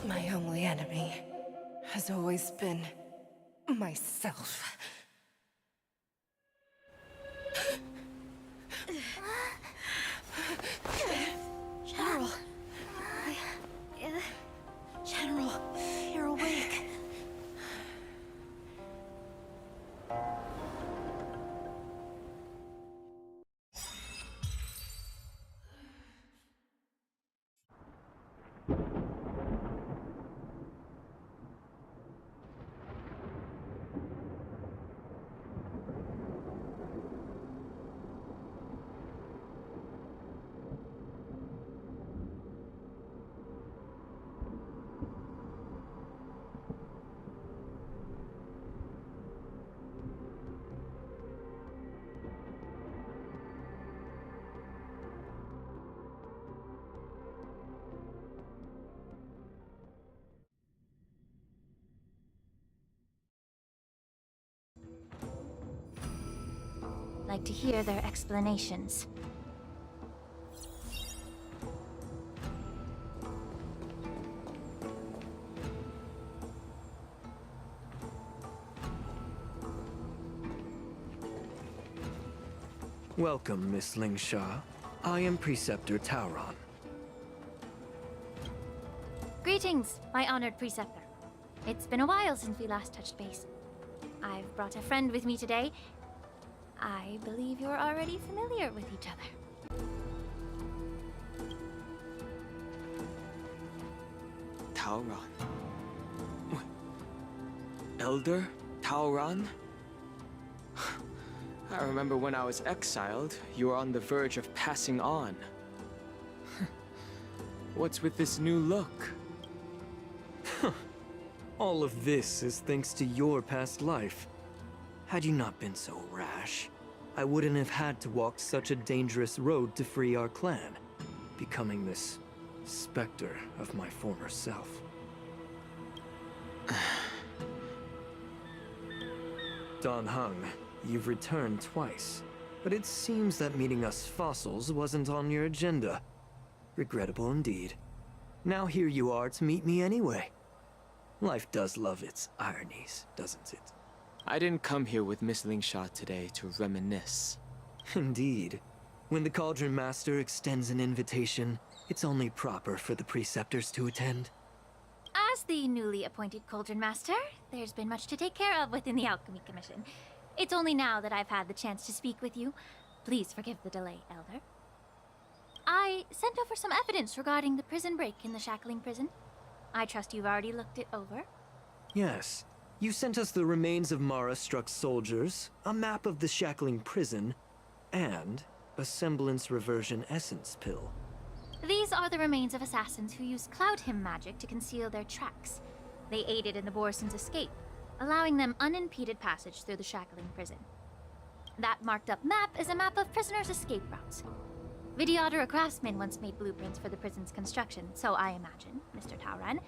My only enemy has always been myself. General. General, you're awake. Like to hear their explanations. Welcome, Miss Lingsha. I am Preceptor Tauron. Greetings, my honored preceptor. It's been a while since we last touched base. I've brought a friend with me today. I believe you're already familiar with each other. Tauron. Elder Tauron? I remember when I was exiled, you were on the verge of passing on. What's with this new look? All of this is thanks to your past life. Had you not been so rash, I wouldn't have had to walk such a dangerous road to free our clan, becoming this specter of my former self. Dan Heng, you've returned twice, but it seems that meeting us fossils wasn't on your agenda. Regrettable indeed. Now here you are to meet me anyway. Life does love its ironies, doesn't it? I didn't come here with Miss Lingsha today to reminisce. Indeed. When the Cauldron Master extends an invitation, it's only proper for the Preceptors to attend. As the newly appointed Cauldron Master, there's been much to take care of within the Alchemy Commission. It's only now that I've had the chance to speak with you. Please forgive the delay, Elder. I sent over some evidence regarding the prison break in the Shackling Prison. I trust you've already looked it over. Yes. You sent us the remains of Mara-struck soldiers, a map of the Shackling Prison, and a semblance reversion essence pill. These are the remains of assassins who used Cloud Hymn magic to conceal their tracks. They aided in the Borisons' escape, allowing them unimpeded passage through the Shackling Prison. That marked-up map is a map of prisoners' escape routes. Vidyadhara craftsmen once made blueprints for the prison's construction, so I imagine, Mr. Tauron,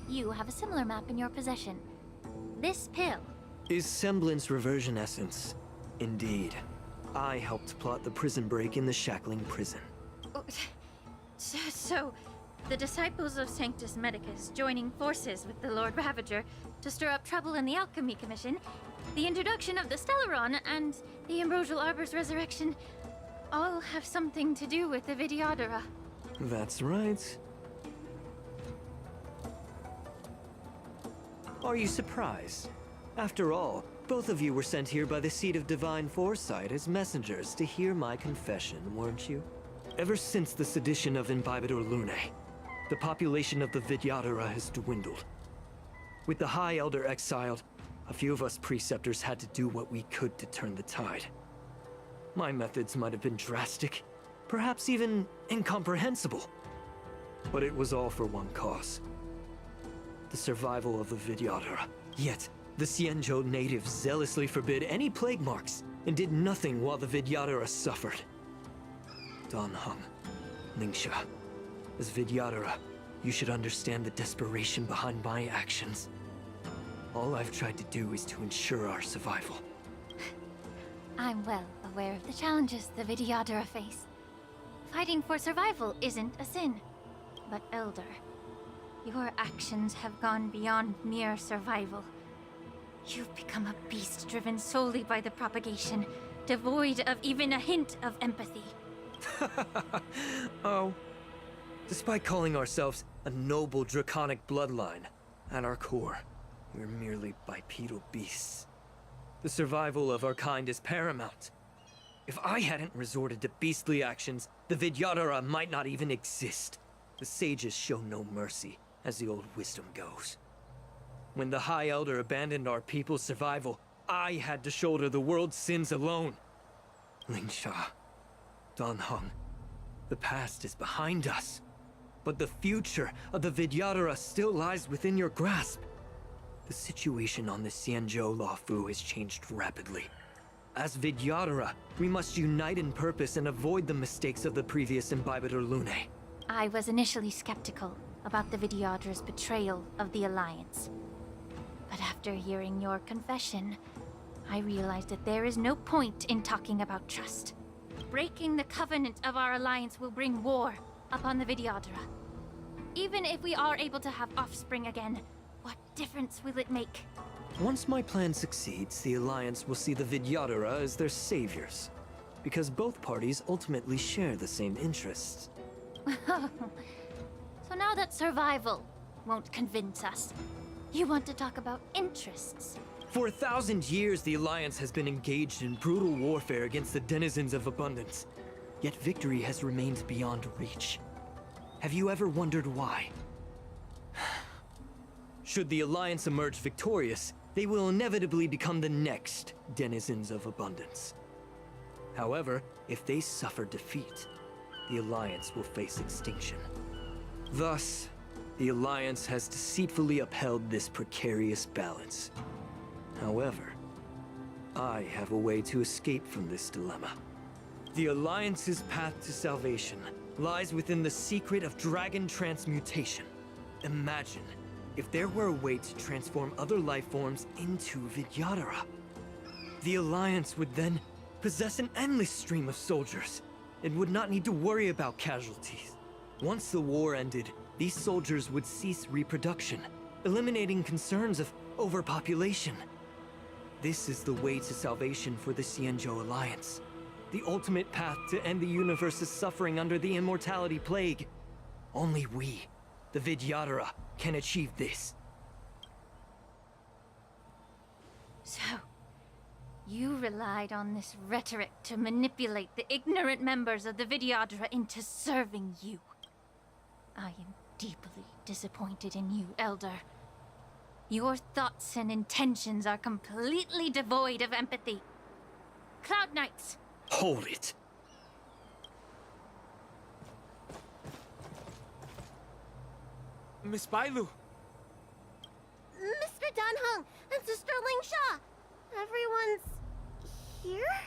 you have a similar map in your possession. This pill is semblance reversion essence. Indeed. I helped plot the prison break in the Shackling Prison. So, the disciples of Sanctus Medicus joining forces with the Lord Ravager to stir up trouble in the Alchemy Commission, the introduction of the Stellaron, and the Ambrosial Arbor's resurrection all have something to do with the Vidyadhara. That's right. Are you surprised? After all, both of you were sent here by the Seat of Divine Foresight as messengers to hear my confession, weren't you? Ever since the sedition of Imbibitor Lunae, the population of the Vidyadhara has dwindled. With the High Elder exiled, a few of us preceptors had to do what we could to turn the tide. My methods might have been drastic, perhaps even incomprehensible. But it was all for one cause. The survival of the Vidyadhara. Yet, the Xianzhou natives zealously forbid any plague marks and did nothing while the Vidyadhara suffered. Dan Heng, Ningxia, as Vidyadhara, you should understand the desperation behind my actions. All I've tried to do is to ensure our survival. I'm well aware of the challenges the Vidyadhara face. Fighting for survival isn't a sin. But Elder, your actions have gone beyond mere survival. You've become a beast driven solely by the propagation, devoid of even a hint of empathy. Oh. Despite calling ourselves a noble draconic bloodline, at our core, we're merely bipedal beasts. The survival of our kind is paramount. If I hadn't resorted to beastly actions, the Vidyadhara might not even exist. The sages show no mercy, as the old wisdom goes. When the High Elder abandoned our people's survival, I had to shoulder the world's sins alone. Lingsha, Dan Heng, the past is behind us. But the future of the Vidyadhara still lies within your grasp. The situation on the Xianzhou Luofu has changed rapidly. As Vidyadhara, we must unite in purpose and avoid the mistakes of the previous Imbibitor Lunae. I was initially skeptical about the Vidyadhara's betrayal of the Alliance. But after hearing your confession, I realized that there is no point in talking about trust. Breaking the covenant of our alliance will bring war upon the Vidyadhara. Even if we are able to have offspring again, what difference will it make? Once my plan succeeds, the Alliance will see the Vidyadhara as their saviors. Because both parties ultimately share the same interests. So now that survival won't convince us, you want to talk about interests? For 1,000 years, the Alliance has been engaged in brutal warfare against the denizens of abundance. Yet victory has remained beyond reach. Have you ever wondered why? Should the Alliance emerge victorious, they will inevitably become the next denizens of abundance. However, if they suffer defeat, the Alliance will face extinction. Thus, the Alliance has deceitfully upheld this precarious balance. However, I have a way to escape from this dilemma. The Alliance's path to salvation lies within the secret of dragon transmutation. Imagine if there were a way to transform other life forms into Vidyadhara. The Alliance would then possess an endless stream of soldiers and would not need to worry about casualties. Once the war ended, these soldiers would cease reproduction, eliminating concerns of overpopulation. This is the way to salvation for the Xianzhou Alliance. The ultimate path to end the universe's suffering under the immortality plague. Only we, the Vidyadhara, can achieve this. So, you relied on this rhetoric to manipulate the ignorant members of the Vidyadhara into serving you. I am deeply disappointed in you, Elder. Your thoughts and intentions are completely devoid of empathy. Cloud Knights! Hold it! Miss Bailu! Mr. Danheng and Sister Lingsha! Everyone's here?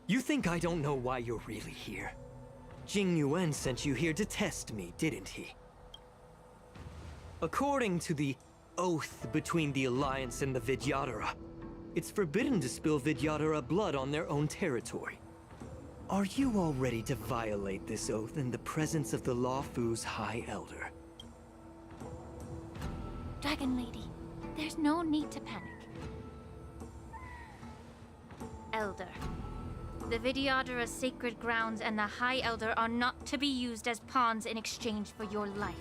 You think I don't know why you're really here? Jing Yuan sent you here to test me, didn't he? According to the oath between the Alliance and the Vidyadhara, it's forbidden to spill Vidyadhara blood on their own territory. Are you all ready to violate this oath in the presence of the Luofu's High Elder? Dragon Lady, there's no need to panic. Elder. The Vidyadhara's sacred grounds and the High Elder are not to be used as pawns in exchange for your life.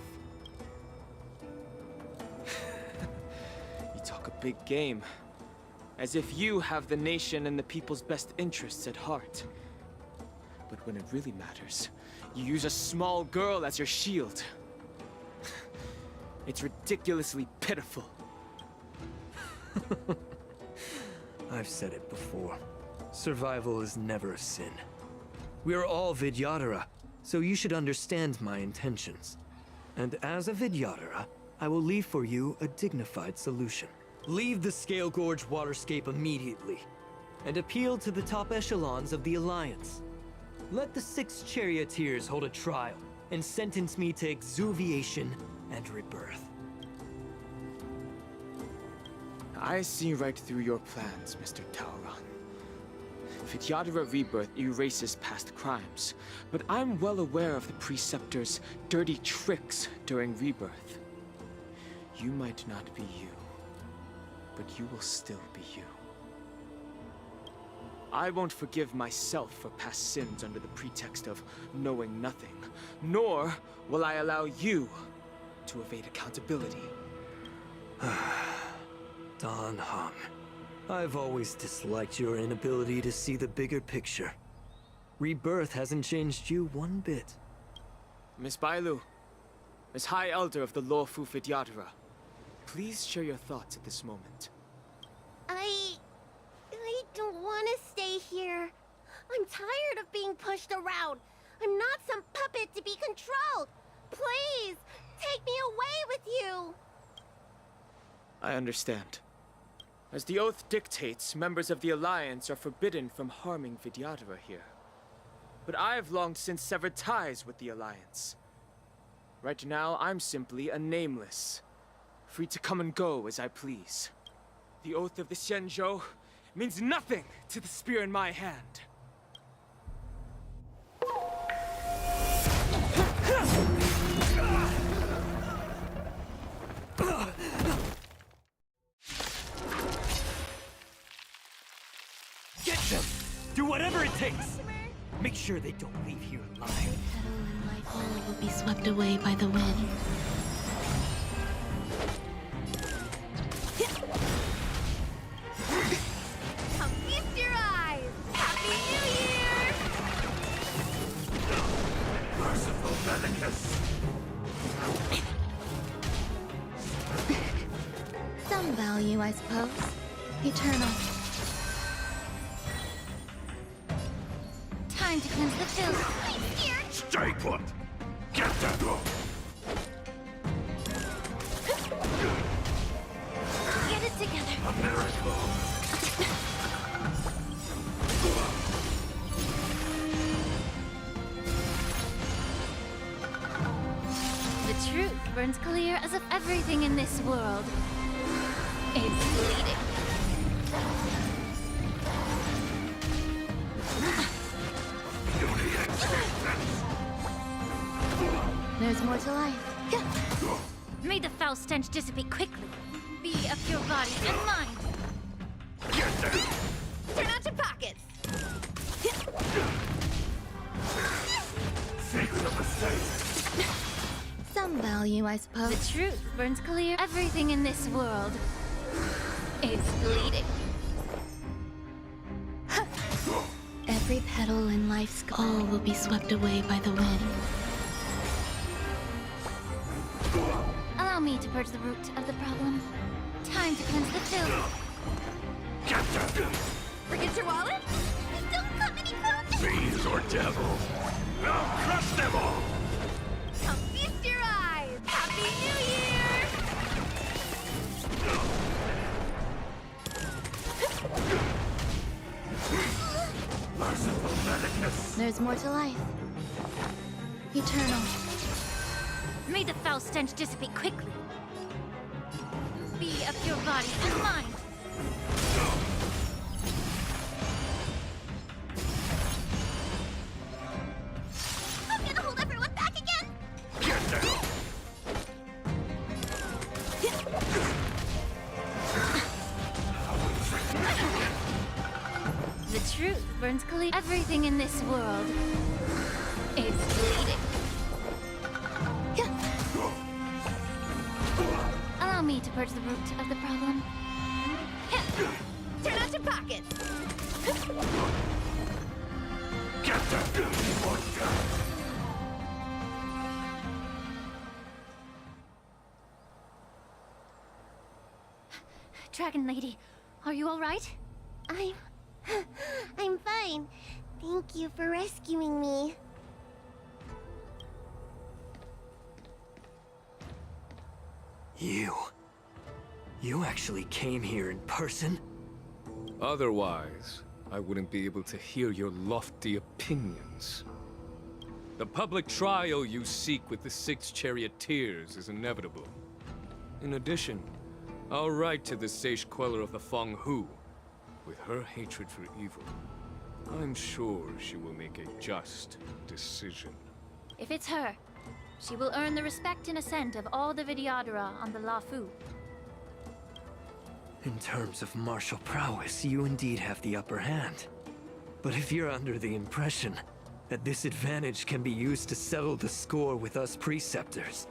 You talk a big game. As if you have the nation and the people's best interests at heart. But when it really matters, you use a small girl as your shield. It's ridiculously pitiful. I've said it before. Survival is never a sin. We are all Vidyadhara, so you should understand my intentions. And as a Vidyadhara, I will leave for you a dignified solution. Leave the Scale Gorge waterscape immediately, and appeal to the top echelons of the Alliance. Let the 6 charioteers hold a trial, and sentence me to exuviation and rebirth. I see right through your plans, Mr. Taoran. Vidyadhara Rebirth erases past crimes, but I'm well aware of the Preceptor's dirty tricks during Rebirth. You might not be you, but you will still be you. I won't forgive myself for past sins under the pretext of knowing nothing, nor will I allow you to evade accountability. Dan Han, I've always disliked your inability to see the bigger picture. Rebirth hasn't changed you one bit. Miss Bailu, as High Elder of the Luofu Vidyadhara, please share your thoughts at this moment. I don't want to stay here. I'm tired of being pushed around. I'm not some puppet to be controlled. Please, take me away with you. I understand. As the oath dictates, members of the Alliance are forbidden from harming Vidyadhara here. But I've long since severed ties with the Alliance. Right now, I'm simply a nameless, free to come and go as I please. The oath of the Xianzhou means nothing to the spear in my hand. Get them! Do whatever it takes! Make sure they don't leave here alive. Petal and life all will be swept away by the wind. Come feast your eyes! Happy New Year! Merciful Bellicus! Some value, I suppose. Eternal. Time to cleanse the filth. Stay put! Get them! Get it together. A miracle! The truth burns clear as if everything in this world is bleeding. There's more to life. May the foul stench dissipate quickly. Be of your body and mind. Turn out your pockets! Secret of the saint! Some value, I suppose. The truth burns clear. Everything in this world is bleeding. Every petal in life's all will be swept away by the wind. Allow me to purge the root of the problem. Time to cleanse the filth. Forget your wallet? Don't come any closer! Fiends or devils! I'll crush them all! Come feast your eyes! Happy New Year! Merciful Bellicus! There's more to life. Eternal. May the foul stench dissipate quickly. Be of your body and mind. The truth burns clear. Everything in this world is bleeding. Allow me to purge the root of the problem. Turn out your pockets! Get that guilty one down! Dragon Lady, are you all right? I'm fine. Thank you for rescuing me. You actually came here in person? Otherwise, I wouldn't be able to hear your lofty opinions. The public trial you seek with the 6 charioteers is inevitable. In addition, I'll write to the sage queller of the Feng Hu. With her hatred for evil, I'm sure she will make a just decision. If it's her, she will earn the respect and assent of all the Vidyadhara on the Lafu. In terms of martial prowess, you indeed have the upper hand. But if you're under the impression that this advantage can be used to settle the score with us preceptors,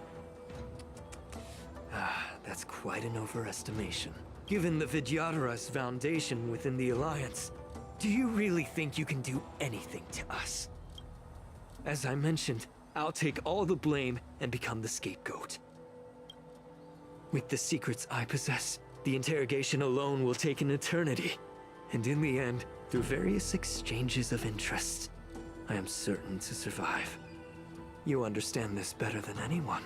that's quite an overestimation. Given the Vidyadhara's foundation within the Alliance, do you really think you can do anything to us? As I mentioned, I'll take all the blame and become the scapegoat. With the secrets I possess, the interrogation alone will take an eternity. And in the end, through various exchanges of interest, I am certain to survive. You understand this better than anyone,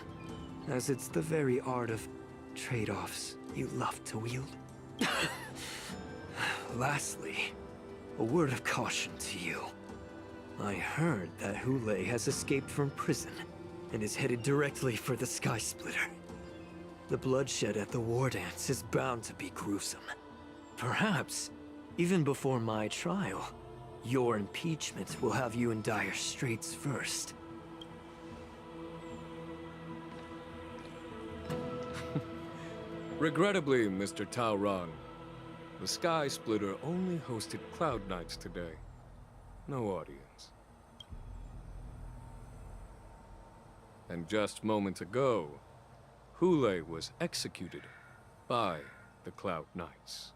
as it's the very art of trade-offs you love to wield. Lastly, a word of caution to you. I heard that Hule has escaped from prison and is headed directly for the Sky Splitter. The bloodshed at the war dance is bound to be gruesome. Perhaps, even before my trial, your impeachment will have you in dire straits first. Regrettably, Mr. Taoran, the Sky Splitter only hosted Cloud Knights today. No audience. And just moments ago, Hule was executed by the Cloud Knights.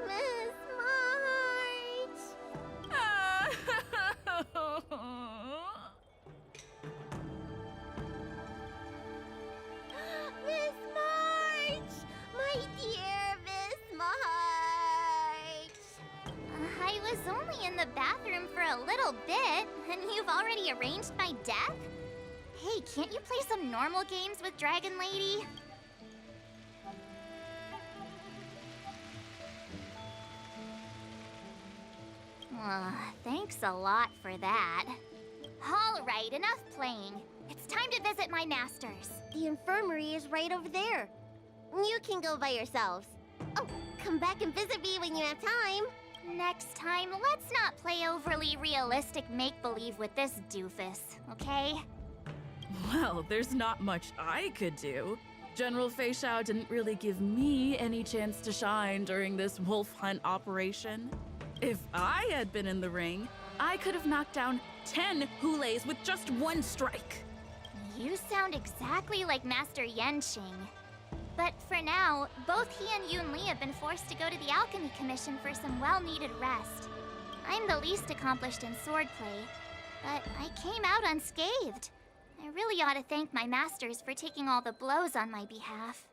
Miss March! Miss March! My dear Miss March! I was only in the bathroom for a little bit, and you've already arranged my death? Hey, can't you play some normal games with Dragon Lady? Thanks a lot for that. All right, enough playing. It's time to visit my masters. The infirmary is right over there. You can go by yourselves. Oh, come back and visit me when you have time. Next time, let's not play overly realistic make-believe with this doofus, okay? Well, there's not much I could do. General Feixiao didn't really give me any chance to shine during this wolf hunt operation. If I had been in the ring, I could have knocked down 10 Hules with just one strike. You sound exactly like Master Yenqing. But for now, both he and Yunli have been forced to go to the Alchemy Commission for some well-needed rest. I'm the least accomplished in swordplay, but I came out unscathed. I really ought to thank my masters for taking all the blows on my behalf.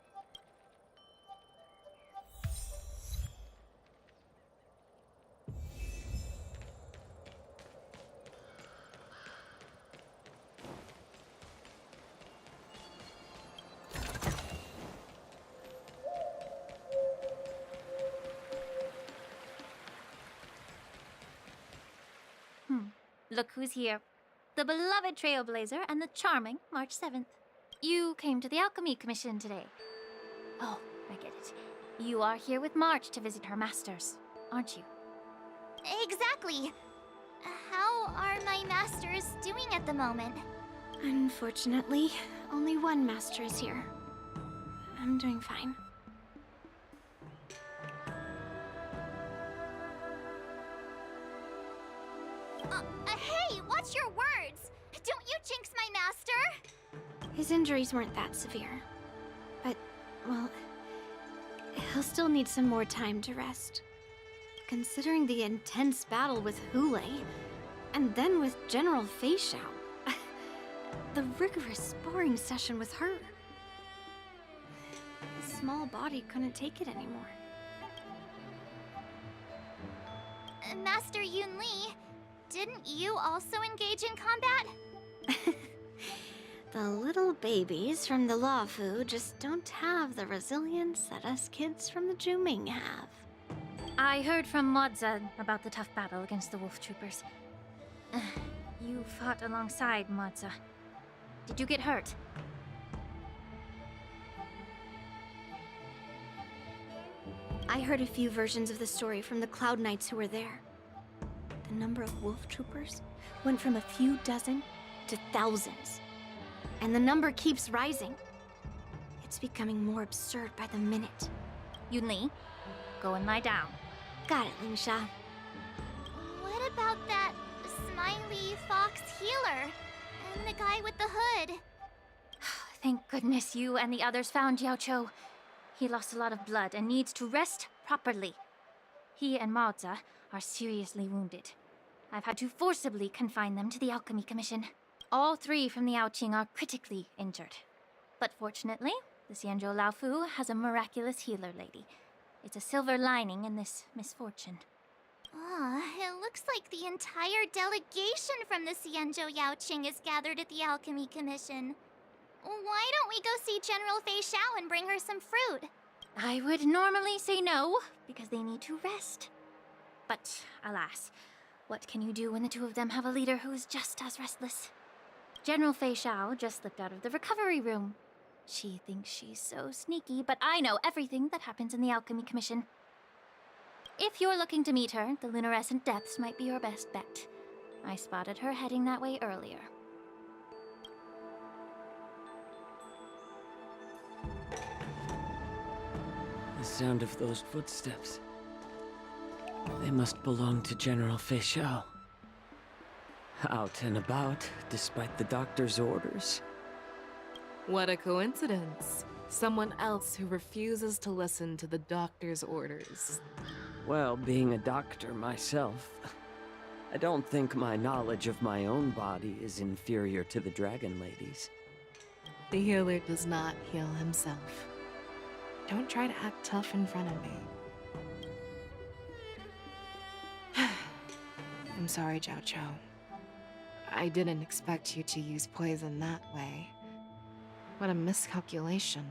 look who's here. The beloved Trailblazer and the charming March 7th. You came to the Alchemy Commission today. Oh, I get it. You are here with March to visit her masters, aren't you? Exactly. How are my masters doing at the moment? Unfortunately, only one master is here. I'm doing fine. Hey, watch your words! Don't you jinx my master! His injuries weren't that severe. But, well, he'll still need some more time to rest. Considering the intense battle with Hule, and then with General Feixiao, the rigorous sparring session with her. His small body couldn't take it anymore. Master Yunli, didn't you also engage in combat? The little babies from the Luofu just don't have the resilience that us kids from the Juming have. I heard from Modza about the tough battle against the wolf troopers. You fought alongside Modza. Did you get hurt? I heard a few versions of the story from the Cloud Knights who were there. The number of wolf troopers went from a few dozen to thousands. And the number keeps rising. It's becoming more absurd by the minute. Yunli, go and lie down. Got it, Lingsha. What about that smiley fox healer? And the guy with the hood? Thank goodness you and the others found Yaocho. He lost a lot of blood and needs to rest properly. He and Maoza are seriously wounded. I've had to forcibly confine them to the Alchemy Commission. All three from the Yaoqing are critically injured. But fortunately, the Xianzhou Laofu has a miraculous healer lady. It's a silver lining in this misfortune. It looks like the entire delegation from the Xianzhou Yaoqing is gathered at the Alchemy Commission. Why don't we go see General Feixiao and bring her some fruit? I would normally say no, because they need to rest. But alas, what can you do when the two of them have a leader who is just as restless? General Feixiao just slipped out of the recovery room. She thinks she's so sneaky, but I know everything that happens in the Alchemy Commission. If you're looking to meet her, the luminescent depths might be your best bet. I spotted her heading that way earlier. The sound of those footsteps. They must belong to General Feixiao. Out and about, despite the doctor's orders. What a coincidence. Someone else who refuses to listen to the doctor's orders. Well, being a doctor myself, I don't think my knowledge of my own body is inferior to the Dragon Lady's. The healer does not heal himself. Don't try to act tough in front of me. I'm sorry, Jiao Cho. I didn't expect you to use poison that way. What a miscalculation.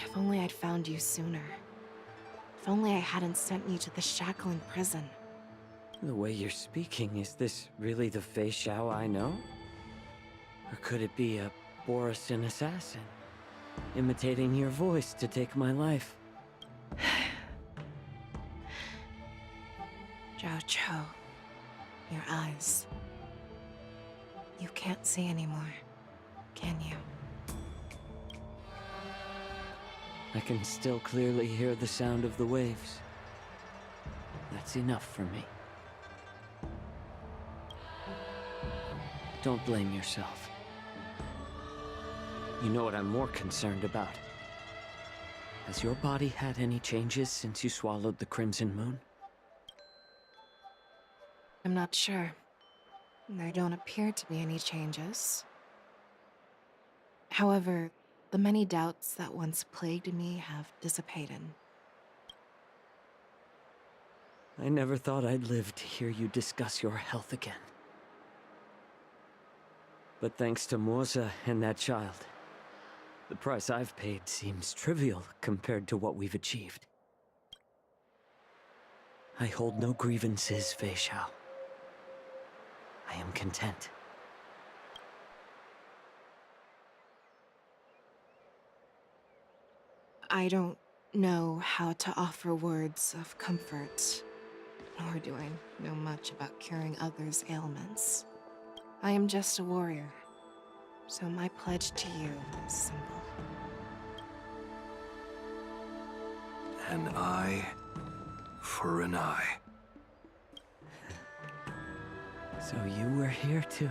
If only I'd found you sooner. If only I hadn't sent you to the shackling prison. The way you're speaking, is this really the Feixiao I know? Or could it be a Borisin assassin, imitating your voice to take my life? Jiao Cho, your eyes. You can't see anymore, can you? I can still clearly hear the sound of the waves. That's enough for me. Don't blame yourself. You know what I'm more concerned about? Has your body had any changes since you swallowed the Crimson Moon? I'm not sure. There don't appear to be any changes. However, the many doubts that once plagued me have dissipated. I never thought I'd live to hear you discuss your health again. But thanks to Moza and that child, the price I've paid seems trivial compared to what we've achieved. I hold no grievances, Feixiao. I am content. I don't know how to offer words of comfort, nor do I know much about curing others' ailments. I am just a warrior, so my pledge to you is simple. An eye for an eye. So you were here too.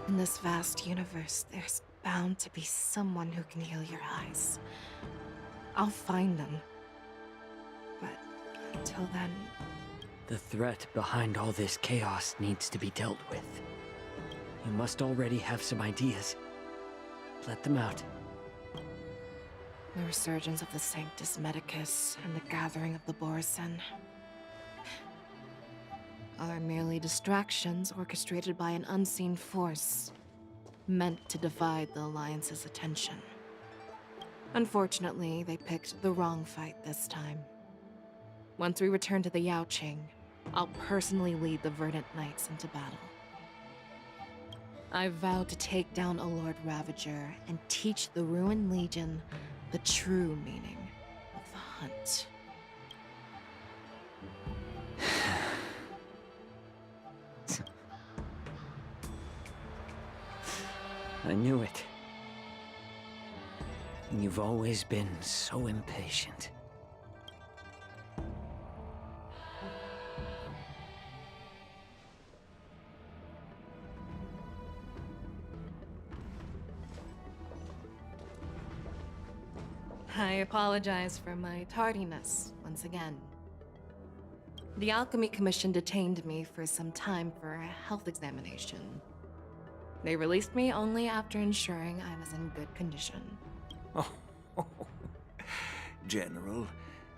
In this vast universe, there's bound to be someone who can heal your eyes. I'll find them. But until then... The threat behind all this chaos needs to be dealt with. You must already have some ideas. Let them out. The resurgence of the Sanctus Medicus and the gathering of the Borisin are merely distractions orchestrated by an unseen force, meant to divide the Alliance's attention. Unfortunately, they picked the wrong fight this time. Once we return to the Yaoqing, I'll personally lead the Verdant Knights into battle. I vow to take down a Lord Ravager and teach the Ruined Legion the true meaning of the hunt. I knew it. You've always been so impatient. I apologize for my tardiness once again. The Alchemy Commission detained me for some time for a health examination. They released me only after ensuring I was in good condition. Oh, General,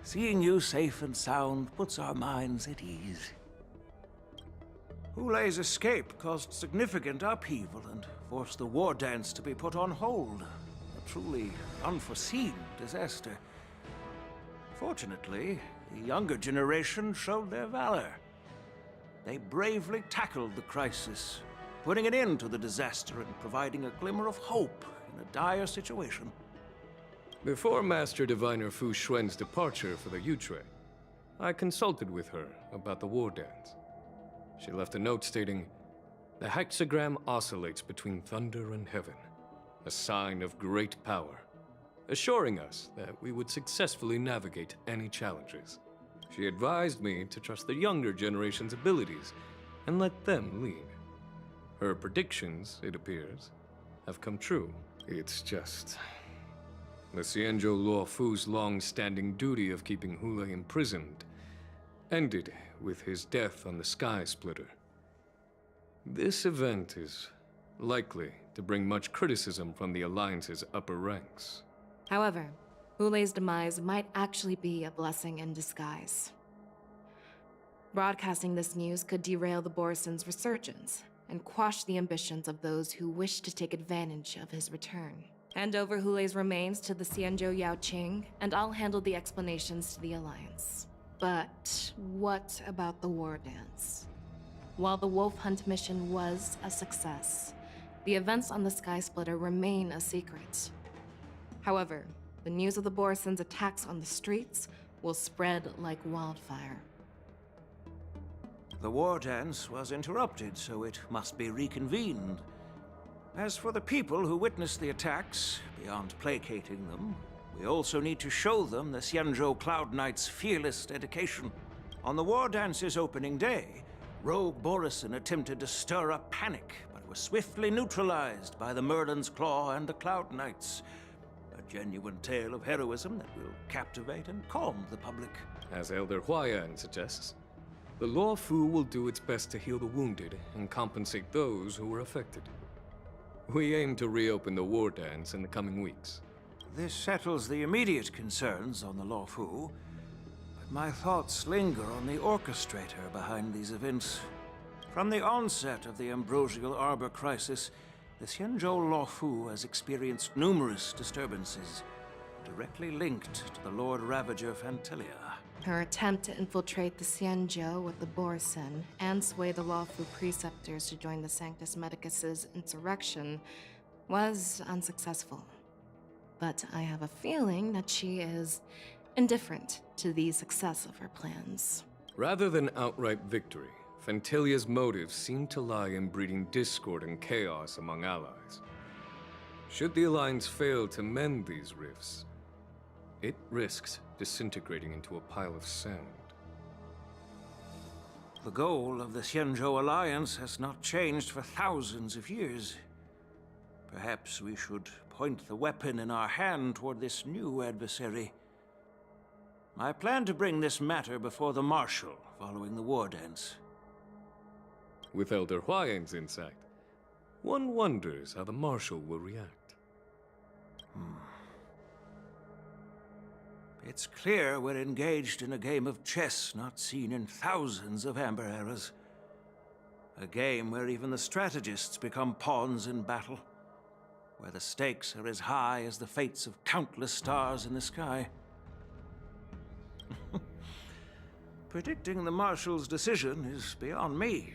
seeing you safe and sound puts our minds at ease. Hulei's escape caused significant upheaval and forced the war dance to be put on hold. A truly unforeseen disaster. Fortunately, the younger generation showed their valor. They bravely tackled the crisis, putting an end to the disaster and providing a glimmer of hope in a dire situation. Before Master Diviner Fu Xuan's departure for the Yutre, I consulted with her about the war dance. She left a note stating, "The hexagram oscillates between thunder and heaven, a sign of great power," assuring us that we would successfully navigate any challenges. She advised me to trust the younger generation's abilities and let them lead. Her predictions, it appears, have come true. It's just... the Xianzhou Luofu's long-standing duty of keeping Hulei imprisoned ended with his death on the Sky Splitter. This event is likely to bring much criticism from the Alliance's upper ranks. However, Hulei's demise might actually be a blessing in disguise. Broadcasting this news could derail the Borisin's resurgence and quash the ambitions of those who wish to take advantage of his return. Hand over Hulei's remains to the Xianzhou Yaoqing, and I'll handle the explanations to the Alliance. But what about the war dance? While the Wolf Hunt mission was a success, the events on the Sky Splitter remain a secret. However, the news of the Borisin's attacks on the streets will spread like wildfire. The war dance was interrupted, so it must be reconvened. As for the people who witnessed the attacks, beyond placating them, we also need to show them the Xianzhou Cloud Knight's fearless dedication. On the war dance's opening day, rogue Borisin attempted to stir up panic, but was swiftly neutralized by the Merlin's Claw and the Cloud Knights. A genuine tale of heroism that will captivate and calm the public. As Elder Huayan suggests, the Luofu will do its best to heal the wounded and compensate those who were affected. We aim to reopen the war dance in the coming weeks. This settles the immediate concerns on the Luofu, but my thoughts linger on the orchestrator behind these events. From the onset of the Ambrosial Arbor crisis, the Xianzhou Luofu has experienced numerous disturbances. directly linked to the Lord Ravager Fantilia. Her attempt to infiltrate the Xianzhou with the Borsen and sway the lawful preceptors to join the Sanctus Medicus's insurrection was unsuccessful. But I have a feeling that she is indifferent to the success of her plans. Rather than outright victory, Fantilia's motives seem to lie in breeding discord and chaos among allies. Should the Alliance fail to mend these rifts, it risks disintegrating into a pile of sand. The goal of the Xianzhou Alliance has not changed for thousands of years. Perhaps we should point the weapon in our hand toward this new adversary. I plan to bring this matter before the Marshal following the war dance. With Elder Huayan's insight, one wonders how the Marshal will react. It's clear we're engaged in a game of chess not seen in thousands of Amber eras. A game where even the strategists become pawns in battle, where the stakes are as high as the fates of countless stars in the sky. Predicting the Marshal's decision is beyond me,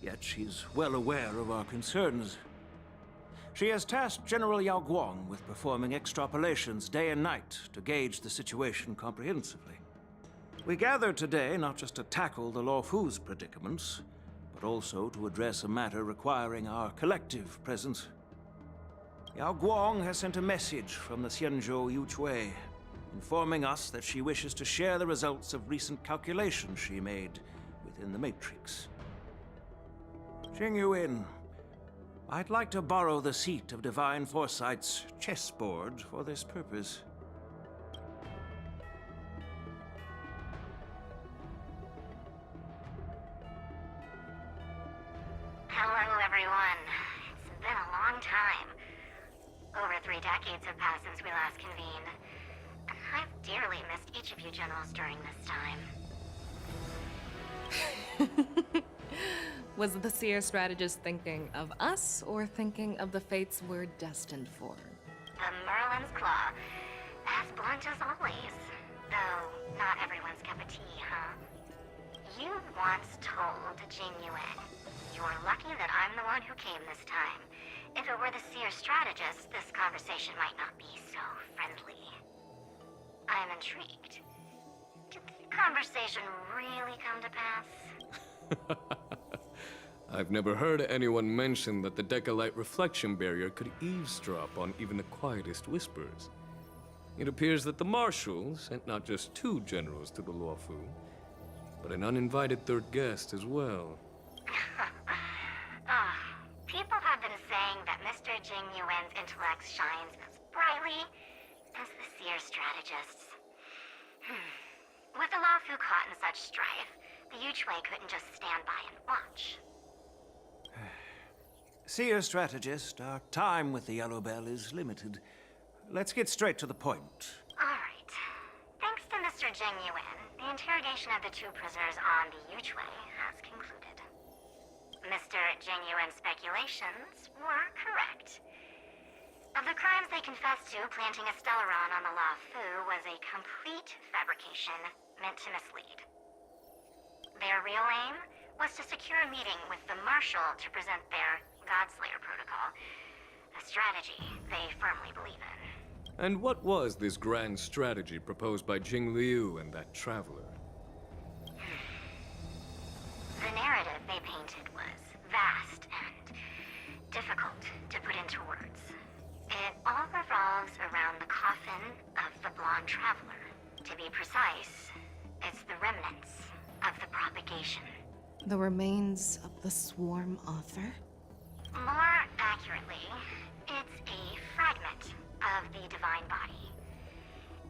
yet she's well aware of our concerns. She has tasked General Yao Guang with performing extrapolations day and night to gauge the situation comprehensively. We gathered today not just to tackle the Luofu's predicaments, but also to address a matter requiring our collective presence. Yao Guang has sent a message from the Xianzhou Yuchui, informing us that she wishes to share the results of recent calculations she made within the Matrix. Jing Yuan, I'd like to borrow the seat of Divine Foresight's chessboard for this purpose. Hello, everyone. It's been a long time. Over 3 decades have passed since we last convened. I've dearly missed each of you generals during this time. Was the Seer strategist thinking of us or thinking of the fates we're destined for? The Merlin's Claw. As blunt as always. Though, not everyone's cup of tea, huh? You once told Jing Yuan, "You're lucky that I'm the one who came this time. If it were the Seer strategist, this conversation might not be so friendly." I'm intrigued. Did the conversation really come to pass? I've never heard anyone mention that the Decalite reflection barrier could eavesdrop on even the quietest whispers. It appears that the Marshal sent not just 2 generals to the Luofu, but an uninvited 3rd guest as well. People have been saying that Mr. Jing Yuan's intellect shines as brightly as the Seer strategist's. With the Luofu caught in such strife, the Yuchui couldn't just stand by and watch. Seer strategist, our time with the Yellow Bell is limited. Let's get straight to the point. Alright. Thanks to Mr. Jing Yuan, the interrogation of the 2 prisoners on the Yuchui has concluded. Mr. Jing Yuan's speculations were correct. Of the crimes they confessed to, planting a Stellaron on the Luofu was a complete fabrication meant to mislead. Their real aim was to secure a meeting with the Marshal to present their Godslayer protocol, a strategy they firmly believe in. And what was this grand strategy proposed by Jing Liu and that traveler? The narrative they painted was vast and difficult to put into words. It all revolves around the coffin of the blonde traveler. To be precise, it's the remnants of the propagation. The remains of the Swarm author? More accurately, it's a fragment of the Divine Body.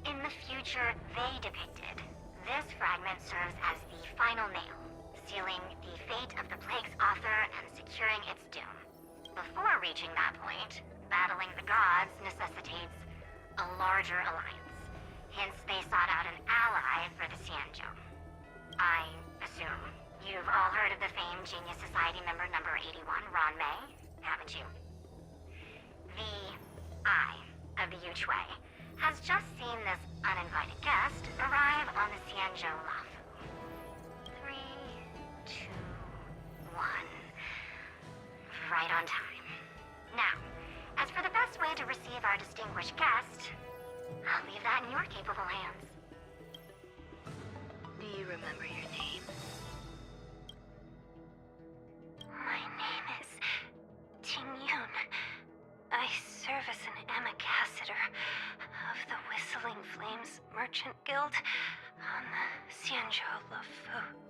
In the future they depicted, this fragment serves as the final nail, sealing the fate of the Plague's author and securing its doom. Before reaching that point, battling the gods necessitates a larger alliance. Hence, they sought out an ally for the Xianzhou. I assume you've all heard of the famed Genius Society member number 81, Ron May, haven't you? The Eye of the Yuchui has just seen this uninvited guest arrive on the Xianzhou Lafu. 3, 2, 1. Right on time. Now, as for the best way to receive our distinguished guest, I'll leave that in your capable hands. Do you remember your name? My name is Tingyun. I serve as an ambassador of the Whistling Flames Merchant Guild on the Xianzhou Lafu.